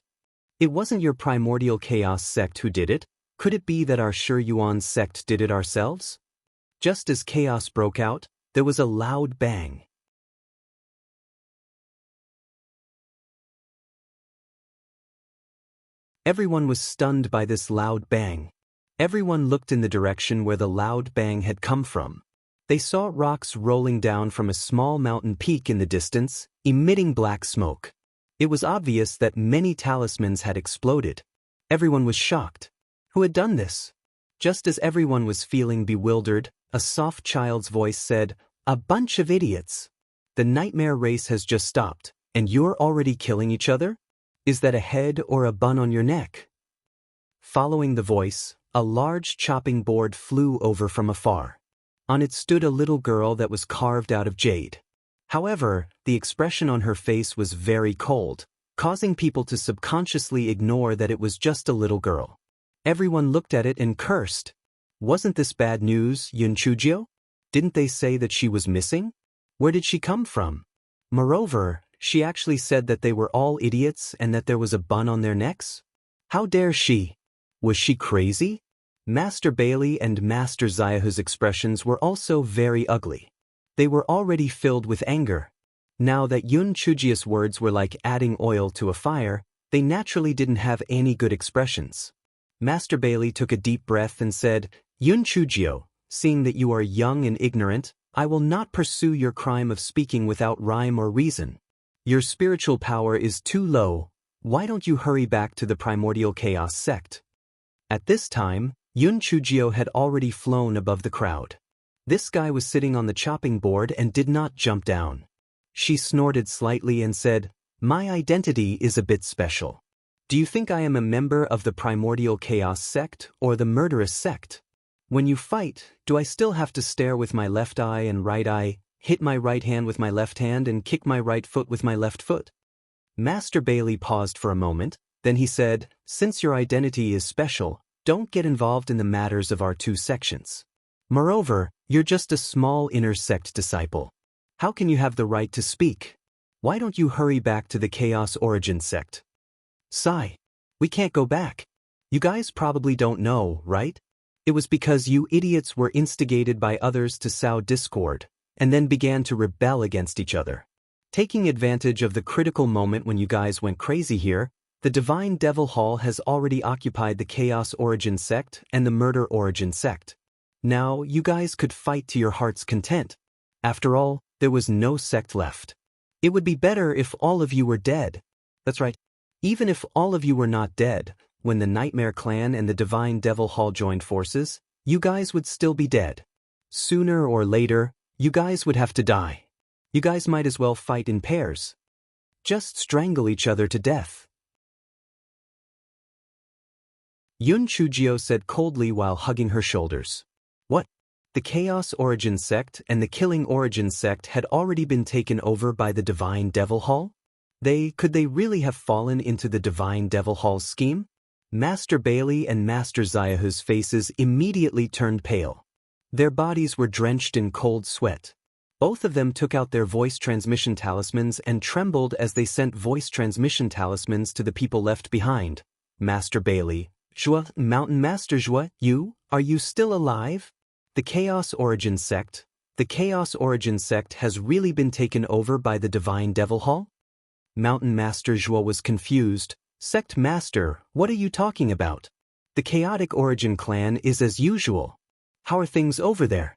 It wasn't your primordial chaos sect who did it. Could it be that our Shuyuan sect did it ourselves? Just as chaos broke out, there was a loud bang. Everyone was stunned by this loud bang. Everyone looked in the direction where the loud bang had come from. They saw rocks rolling down from a small mountain peak in the distance, emitting black smoke. It was obvious that many talismans had exploded. Everyone was shocked. Who had done this? Just as everyone was feeling bewildered, a soft child's voice said, "A bunch of idiots. The nightmare race has just stopped, and you're already killing each other? Is that a head or a bun on your neck?" Following the voice, a large chopping board flew over from afar. On it stood a little girl that was carved out of jade. However, the expression on her face was very cold, causing people to subconsciously ignore that it was just a little girl. Everyone looked at it and cursed. Wasn't this bad news, Yunchujio? Didn't they say that she was missing? Where did she come from? Moreover, she actually said that they were all idiots and that there was a bun on their necks? How dare she? Was she crazy? Master Bailey and Master Zayahu's expressions were also very ugly. They were already filled with anger. Now that Yun Chujia's words were like adding oil to a fire, they naturally didn't have any good expressions. Master Bailey took a deep breath and said, "Yun Chujio, seeing that you are young and ignorant, I will not pursue your crime of speaking without rhyme or reason. Your spiritual power is too low. Why don't you hurry back to the primordial chaos sect?" At this time, Yun Chujio had already flown above the crowd. This guy was sitting on the chopping board and did not jump down. She snorted slightly and said, "My identity is a bit special. Do you think I am a member of the primordial chaos sect or the murderous sect? When you fight, do I still have to stare with my left eye and right eye, hit my right hand with my left hand and kick my right foot with my left foot?" Master Bailey paused for a moment, then he said, "Since your identity is special, don't get involved in the matters of our two sections. Moreover, you're just a small inner sect disciple. How can you have the right to speak? Why don't you hurry back to the Chaos Origin sect?" "Sigh. We can't go back. You guys probably don't know, right? It was because you idiots were instigated by others to sow discord, and then began to rebel against each other. Taking advantage of the critical moment when you guys went crazy here, the Divine Devil Hall has already occupied the Chaos Origin sect and the Murder Origin sect. Now, you guys could fight to your heart's content. After all, there was no sect left. It would be better if all of you were dead. That's right. Even if all of you were not dead, when the Nightmare Clan and the Divine Devil Hall joined forces, you guys would still be dead. Sooner or later, you guys would have to die. You guys might as well fight in pairs. Just strangle each other to death." Yun Chujio said coldly while hugging her shoulders. What? The Chaos Origin sect and the Killing Origin sect had already been taken over by the Divine Devil Hall? Could they really have fallen into the Divine Devil Hall's scheme? Master Bailey and Master Zayahu's faces immediately turned pale. Their bodies were drenched in cold sweat. Both of them took out their voice transmission talismans and trembled as they sent voice transmission talismans to the people left behind. Master Bailey, "Zhua, Mountain Master Zhua, are you still alive? The Chaos Origin sect has really been taken over by the Divine Devil Hall?" Mountain Master Zhua was confused. "Sect Master, what are you talking about? The Chaotic Origin clan is as usual. How are things over there?"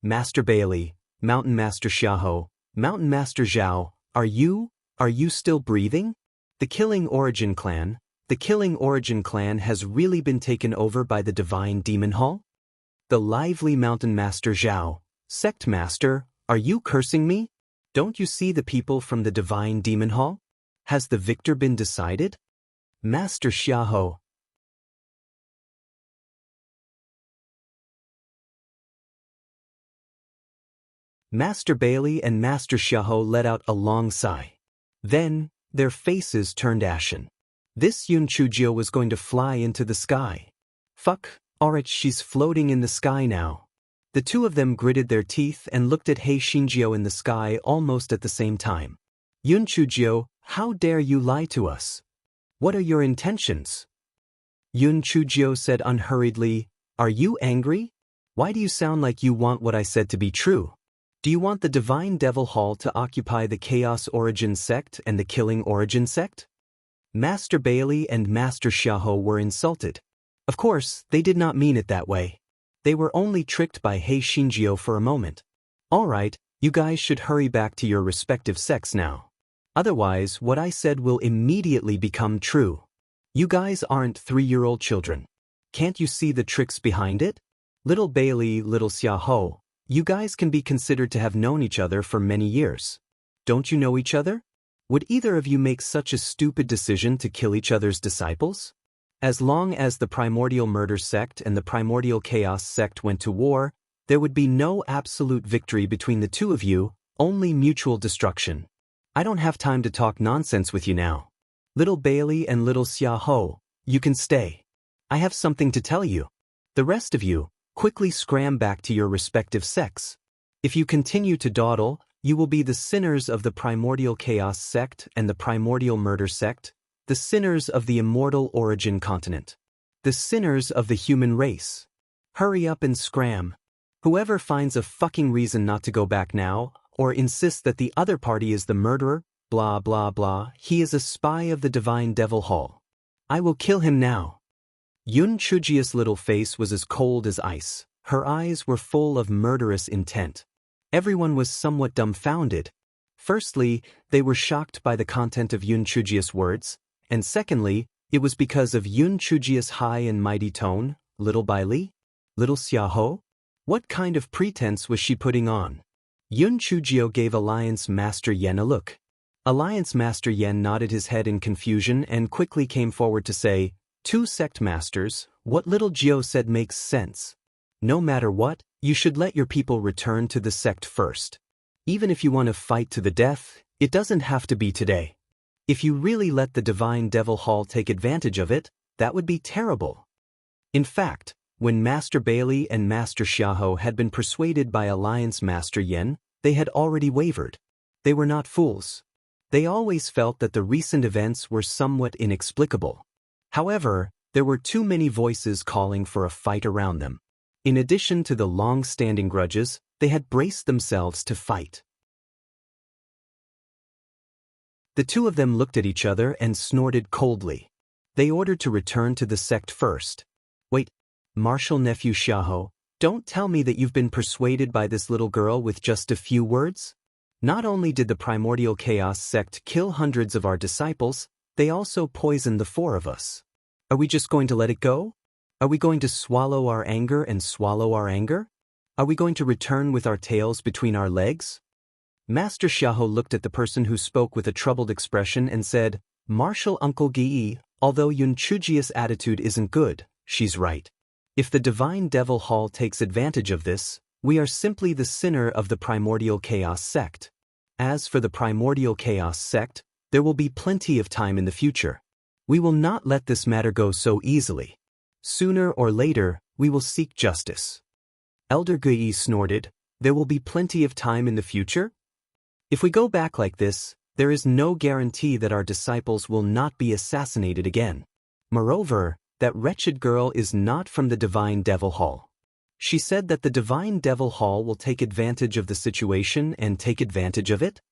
Master Bailey, Mountain Master Xiaoho, Mountain Master Zhao, are you still breathing? The Killing Origin clan has really been taken over by the Divine Demon Hall? The lively Mountain Master Zhao, "Sect Master, are you cursing me? Don't you see the people from the Divine Demon Hall? Has the victor been decided?" Master Xiaoho, Master Bailey and Master Xiaohou let out a long sigh. Then, their faces turned ashen. This Yun Chujio was going to fly into the sky. Fuck, alright, she's floating in the sky now. The two of them gritted their teeth and looked at He Xinjiao in the sky almost at the same time. Yun Chujio, how dare you lie to us? What are your intentions? Yun Chujio said unhurriedly, are you angry? Why do you sound like you want what I said to be true? Do you want the Divine Devil Hall to occupy the Chaos Origin sect and the Killing Origin sect? Master Bailey and Master Xiaohou were insulted. Of course, they did not mean it that way. They were only tricked by He Xinjiao for a moment. Alright, you guys should hurry back to your respective sects now. Otherwise, what I said will immediately become true. You guys aren't 3-year-old children. Can't you see the tricks behind it? Little Bailey, little Xiaohou, you guys can be considered to have known each other for many years. Don't you know each other? Would either of you make such a stupid decision to kill each other's disciples? As long as the Primordial Murder sect and the Primordial Chaos sect went to war, there would be no absolute victory between the two of you, only mutual destruction. I don't have time to talk nonsense with you now. Little Bailey and little Xiaohou, you can stay. I have something to tell you. The rest of you, quickly scram back to your respective sects. If you continue to dawdle, you will be the sinners of the Primordial Chaos sect and the Primordial Murder sect, the sinners of the Immortal Origin continent, the sinners of the human race. Hurry up and scram. Whoever finds a fucking reason not to go back now, or insists that the other party is the murderer, blah blah blah, he is a spy of the Divine Devil Hall. I will kill him now. Yun Chujia's little face was as cold as ice. Her eyes were full of murderous intent. Everyone was somewhat dumbfounded. Firstly, they were shocked by the content of Yun Chujia's words, and secondly, it was because of Yun Chujia's high and mighty tone. Little Bailey? Little Xiaohou? What kind of pretense was she putting on? Yun Chujio gave Alliance Master Yen a look. Alliance Master Yen nodded his head in confusion and quickly came forward to say, "Two sect masters, what little Jio said makes sense. No matter what, you should let your people return to the sect first. Even if you want to fight to the death, it doesn't have to be today. If you really let the Divine Devil Hall take advantage of it, that would be terrible." In fact, when Master Bailey and Master Xiaohou had been persuaded by Alliance Master Yen, they had already wavered. They were not fools. They always felt that the recent events were somewhat inexplicable. However, there were too many voices calling for a fight around them. In addition to the long-standing grudges, they had braced themselves to fight. The two of them looked at each other and snorted coldly. They ordered to return to the sect first. Wait, Martial Nephew Xiaohou, don't tell me that you've been persuaded by this little girl with just a few words? Not only did the Primordial Chaos sect kill hundreds of our disciples, they also poisoned the 4 of us. Are we just going to let it go? Are we going to swallow our anger and swallow our anger? Are we going to return with our tails between our legs? Master Xiaohou looked at the person who spoke with a troubled expression and said, "Martial Uncle Gi, although Yun Chujia's attitude isn't good, she's right. If the Divine Devil Hall takes advantage of this, we are simply the sinner of the Primordial Chaos sect. As for the Primordial Chaos sect, there will be plenty of time in the future. We will not let this matter go so easily. Sooner or later, we will seek justice." Elder Gui snorted, "There will be plenty of time in the future? If we go back like this, there is no guarantee that our disciples will not be assassinated again. Moreover, that wretched girl is not from the Divine Devil Hall. She said that the Divine Devil Hall will take advantage of the situation and take advantage of it?"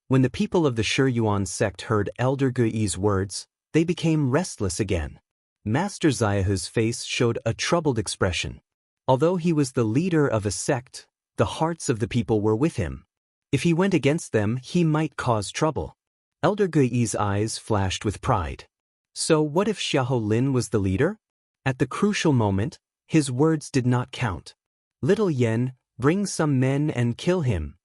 When the people of the Shiyuan sect heard Elder Gui's words, they became restless again. Master Xiaohu's face showed a troubled expression. Although he was the leader of a sect, the hearts of the people were with him. If he went against them, he might cause trouble. Elder Gui's eyes flashed with pride. So what if Xiahou Lin was the leader? At the crucial moment, his words did not count. "Little Yen, bring some men and kill him."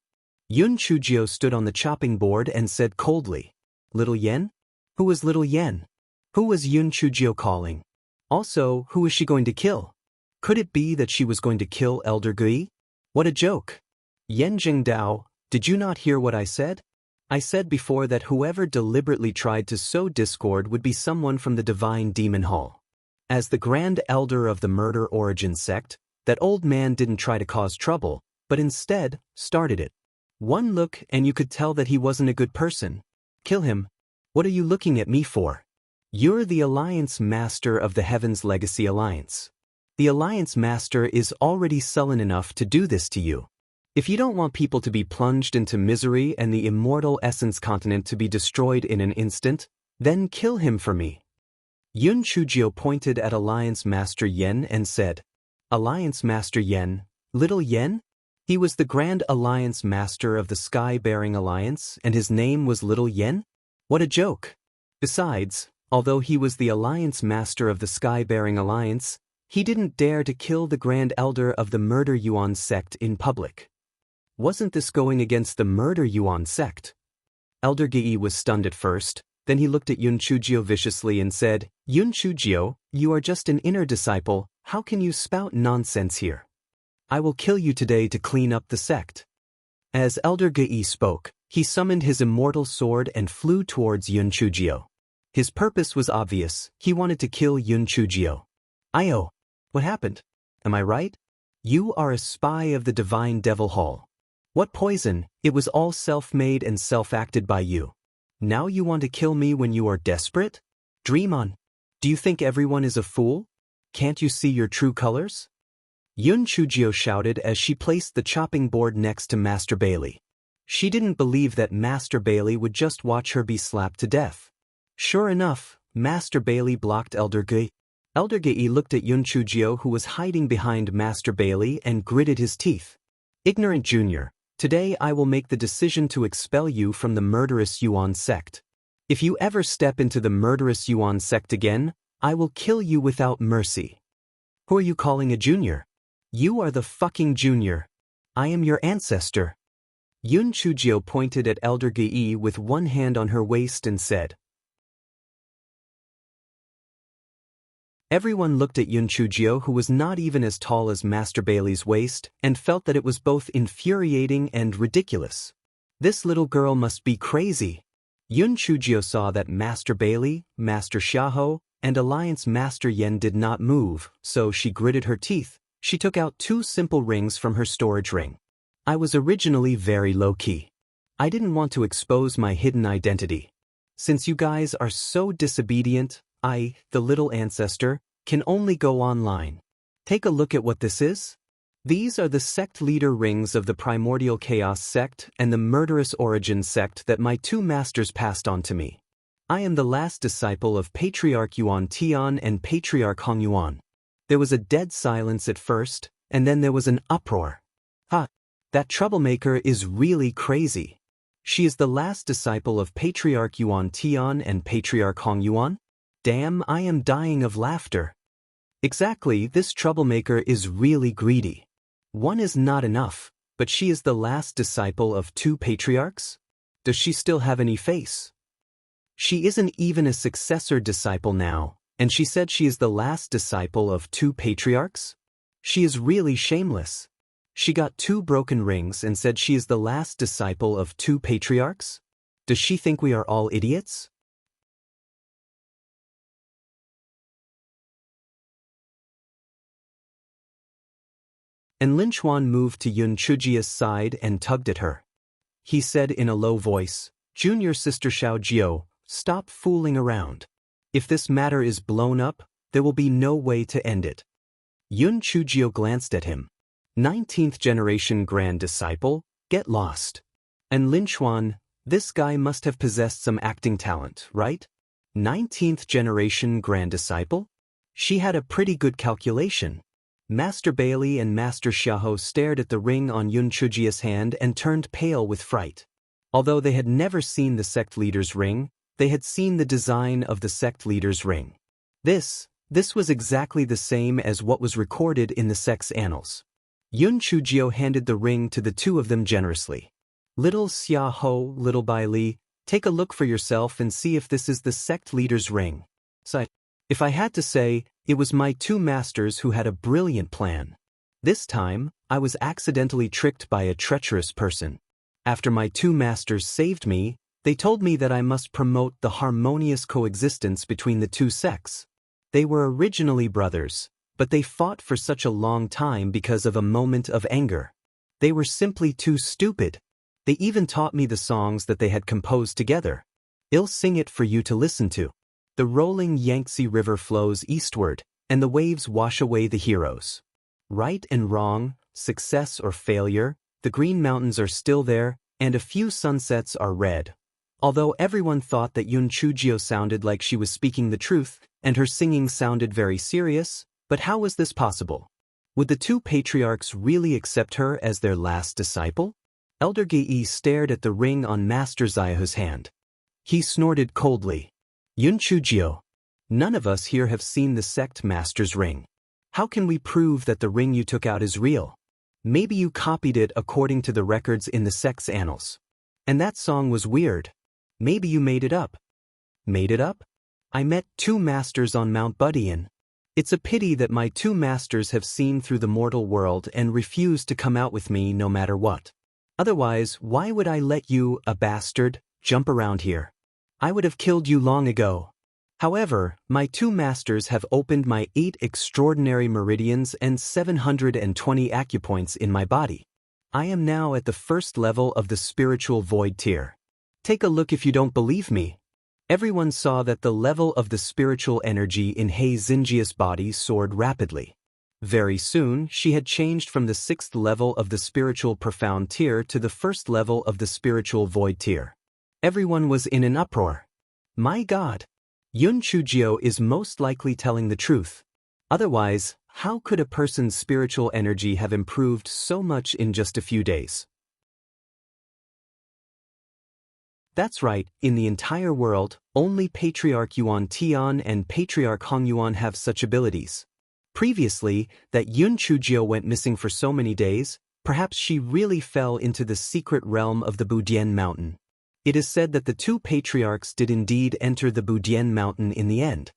Yun Chujio stood on the chopping board and said coldly, "Little Yen? Who was Little Yen? Who was Yun Chujio calling? Also, who is she going to kill? Could it be that she was going to kill Elder Gui? What a joke! Yen Jingdao, did you not hear what I said? I said before that whoever deliberately tried to sow discord would be someone from the Divine Demon Hall. As the Grand Elder of the Murder Origin sect, that old man didn't try to cause trouble, but instead started it. One look and you could tell that he wasn't a good person. Kill him. What are you looking at me for? You're the Alliance Master of the Heaven's Legacy Alliance. The Alliance Master is already sullen enough to do this to you. If you don't want people to be plunged into misery and the immortal Essence Continent to be destroyed in an instant, then kill him for me. Yun Chujio pointed at Alliance Master Yen and said, Alliance Master Yen, little Yen? He was the Grand Alliance Master of the Sky-Bearing Alliance, and his name was Little Yen? What a joke! Besides, although he was the Alliance Master of the Sky-Bearing Alliance, he didn't dare to kill the Grand Elder of the Murder Yuan sect in public. Wasn't this going against the Murder Yuan sect? Elder Gei was stunned at first, then he looked at Yun Chujio viciously and said, Yun Chujio, you are just an inner disciple, how can you spout nonsense here? I will kill you today to clean up the sect. As Elder Gei spoke, he summoned his immortal sword and flew towards Yun Chujio. His purpose was obvious, he wanted to kill Yun Chujio. Io, what happened? Am I right? You are a spy of the Divine Devil Hall. What poison? It was all self-made and self-acted by you. Now you want to kill me when you are desperate? Dream on. Do you think everyone is a fool? Can't you see your true colors? Yun Chujio shouted as she placed the chopping board next to Master Bailey. She didn't believe that Master Bailey would just watch her be slapped to death. Sure enough, Master Bailey blocked Elder Gei. Elder Gei looked at Yun Chujio, who was hiding behind Master Bailey, and gritted his teeth. Ignorant Junior. Today I will make the decision to expel you from the murderous Yuan sect. If you ever step into the murderous Yuan sect again, I will kill you without mercy. Who are you calling a junior? You are the fucking junior. I am your ancestor. Yun Chujio pointed at Elder Gei with one hand on her waist and said. Everyone looked at Yun Chujio, who was not even as tall as Master Bailey's waist, and felt that it was both infuriating and ridiculous. This little girl must be crazy. Yun Chujio saw that Master Bailey, Master Xiahou, and Alliance Master Yen did not move, so she gritted her teeth. She took out 2 simple rings from her storage ring. I was originally very low-key. I didn't want to expose my hidden identity. Since you guys are so disobedient, I, the little ancestor, can only go online. Take a look at what this is. These are the sect leader rings of the Primordial Chaos sect and the Murderous Origin sect that my 2 masters passed on to me. I am the last disciple of Patriarch Yuan Tian and Patriarch Hong Yuan. There was a dead silence at first, and then there was an uproar. Ha! That troublemaker is really crazy. She is the last disciple of Patriarch Yuan Tian and Patriarch Hong Yuan? Damn, I am dying of laughter. Exactly, this troublemaker is really greedy. One is not enough, but she is the last disciple of 2 patriarchs? Does she still have any face? She isn't even a successor disciple now, and she said she is the last disciple of 2 patriarchs? She is really shameless. She got 2 broken rings and said she is the last disciple of 2 patriarchs? Does she think we are all idiots? And Lin Chuan moved to Yun Chujio's side and tugged at her. He said in a low voice, Junior Sister Xiao Jiao, stop fooling around. If this matter is blown up, there will be no way to end it. Yun Chujio glanced at him. 19th generation grand disciple, get lost. And Lin Chuan, this guy must have possessed some acting talent, right? 19th generation grand disciple? She had a pretty good calculation. Master Bailey and Master Xiahou stared at the ring on Yun Chujio's hand and turned pale with fright. Although they had never seen the sect leader's ring, they had seen the design of the sect leader's ring. This was exactly the same as what was recorded in the sect's annals. Yun Chujio handed the ring to the 2 of them generously. Little Xiahou, little Bailey, take a look for yourself and see if this is the sect leader's ring. So, if I had to say, It was my two masters who had a brilliant plan. This time, I was accidentally tricked by a treacherous person. After my two masters saved me, they told me that I must promote the harmonious coexistence between the two sects. They were originally brothers, but they fought for such a long time because of a moment of anger. They were simply too stupid. They even taught me the songs that they had composed together. I'll sing it for you to listen to. The rolling Yangtze River flows eastward, and the waves wash away the heroes. Right and wrong, success or failure, the Green Mountains are still there, and a few sunsets are red. Although everyone thought that Yun Chujio sounded like she was speaking the truth, and her singing sounded very serious, but how was this possible? Would the two patriarchs really accept her as their last disciple? Elder Gei stared at the ring on Master Xiaohu's hand. He snorted coldly. Yun Chujio, none of us here have seen the sect master's ring. How can we prove that the ring you took out is real? Maybe you copied it according to the records in the sect's annals. And that song was weird. Maybe you made it up. Made it up? I met two masters on Mount Budian. It's a pity that my two masters have seen through the mortal world and refuse to come out with me no matter what. Otherwise, why would I let you, a bastard, jump around here? I would have killed you long ago. However, my two masters have opened my 8 extraordinary meridians and 720 acupoints in my body. I am now at the first level of the spiritual void tier. Take a look if you don't believe me. Everyone saw that the level of the spiritual energy in Hei Xinjia's body soared rapidly. Very soon, she had changed from the 6th level of the spiritual profound tier to the 1st level of the spiritual void tier. Everyone was in an uproar. My God! Yun Chujio is most likely telling the truth. Otherwise, how could a person's spiritual energy have improved so much in just a few days? That's right, in the entire world, only Patriarch Yuan Tian and Patriarch Hong Yuan have such abilities. Previously, that Yun Chujio went missing for so many days, perhaps she really fell into the secret realm of the Budian Mountain. It is said that the two patriarchs did indeed enter the Budian Mountain in the end.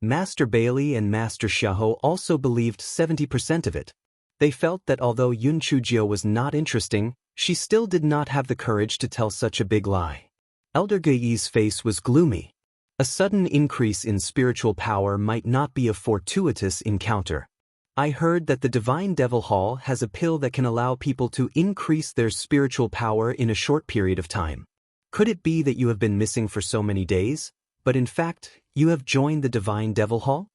Master Bailey and Master Xiaohu also believed 70% of it. They felt that although Yun Chujio was not interesting, she still did not have the courage to tell such a big lie. Elder Gei's face was gloomy. A sudden increase in spiritual power might not be a fortuitous encounter. I heard that the Divine Devil Hall has a pill that can allow people to increase their spiritual power in a short period of time. Could it be that you have been missing for so many days, but in fact, you have joined the Divine Devil Hall?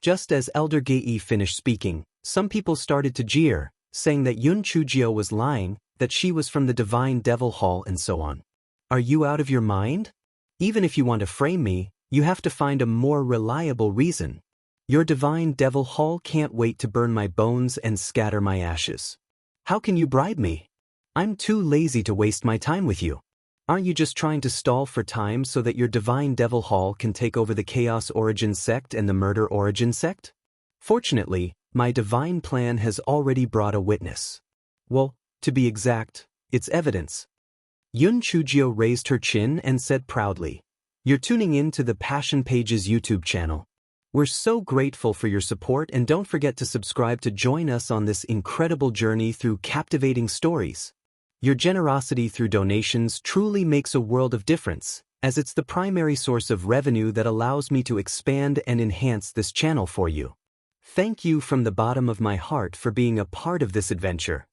Just as Elder Gei finished speaking, some people started to jeer, saying that Yun Chujio was lying, that she was from the Divine Devil Hall and so on. Are you out of your mind? Even if you want to frame me, you have to find a more reliable reason. Your Divine Devil Hall can't wait to burn my bones and scatter my ashes. How can you bribe me? I'm too lazy to waste my time with you. Aren't you just trying to stall for time so that your Divine Devil Hall can take over the Chaos Origin sect and the Murder Origin sect? Fortunately, my divine plan has already brought a witness. Well, to be exact, it's evidence. Yun Chujio raised her chin and said proudly, "You're tuning in to the Passion Pages YouTube channel. We're so grateful for your support, and don't forget to subscribe to join us on this incredible journey through captivating stories. Your generosity through donations truly makes a world of difference, as it's the primary source of revenue that allows me to expand and enhance this channel for you. Thank you from the bottom of my heart for being a part of this adventure."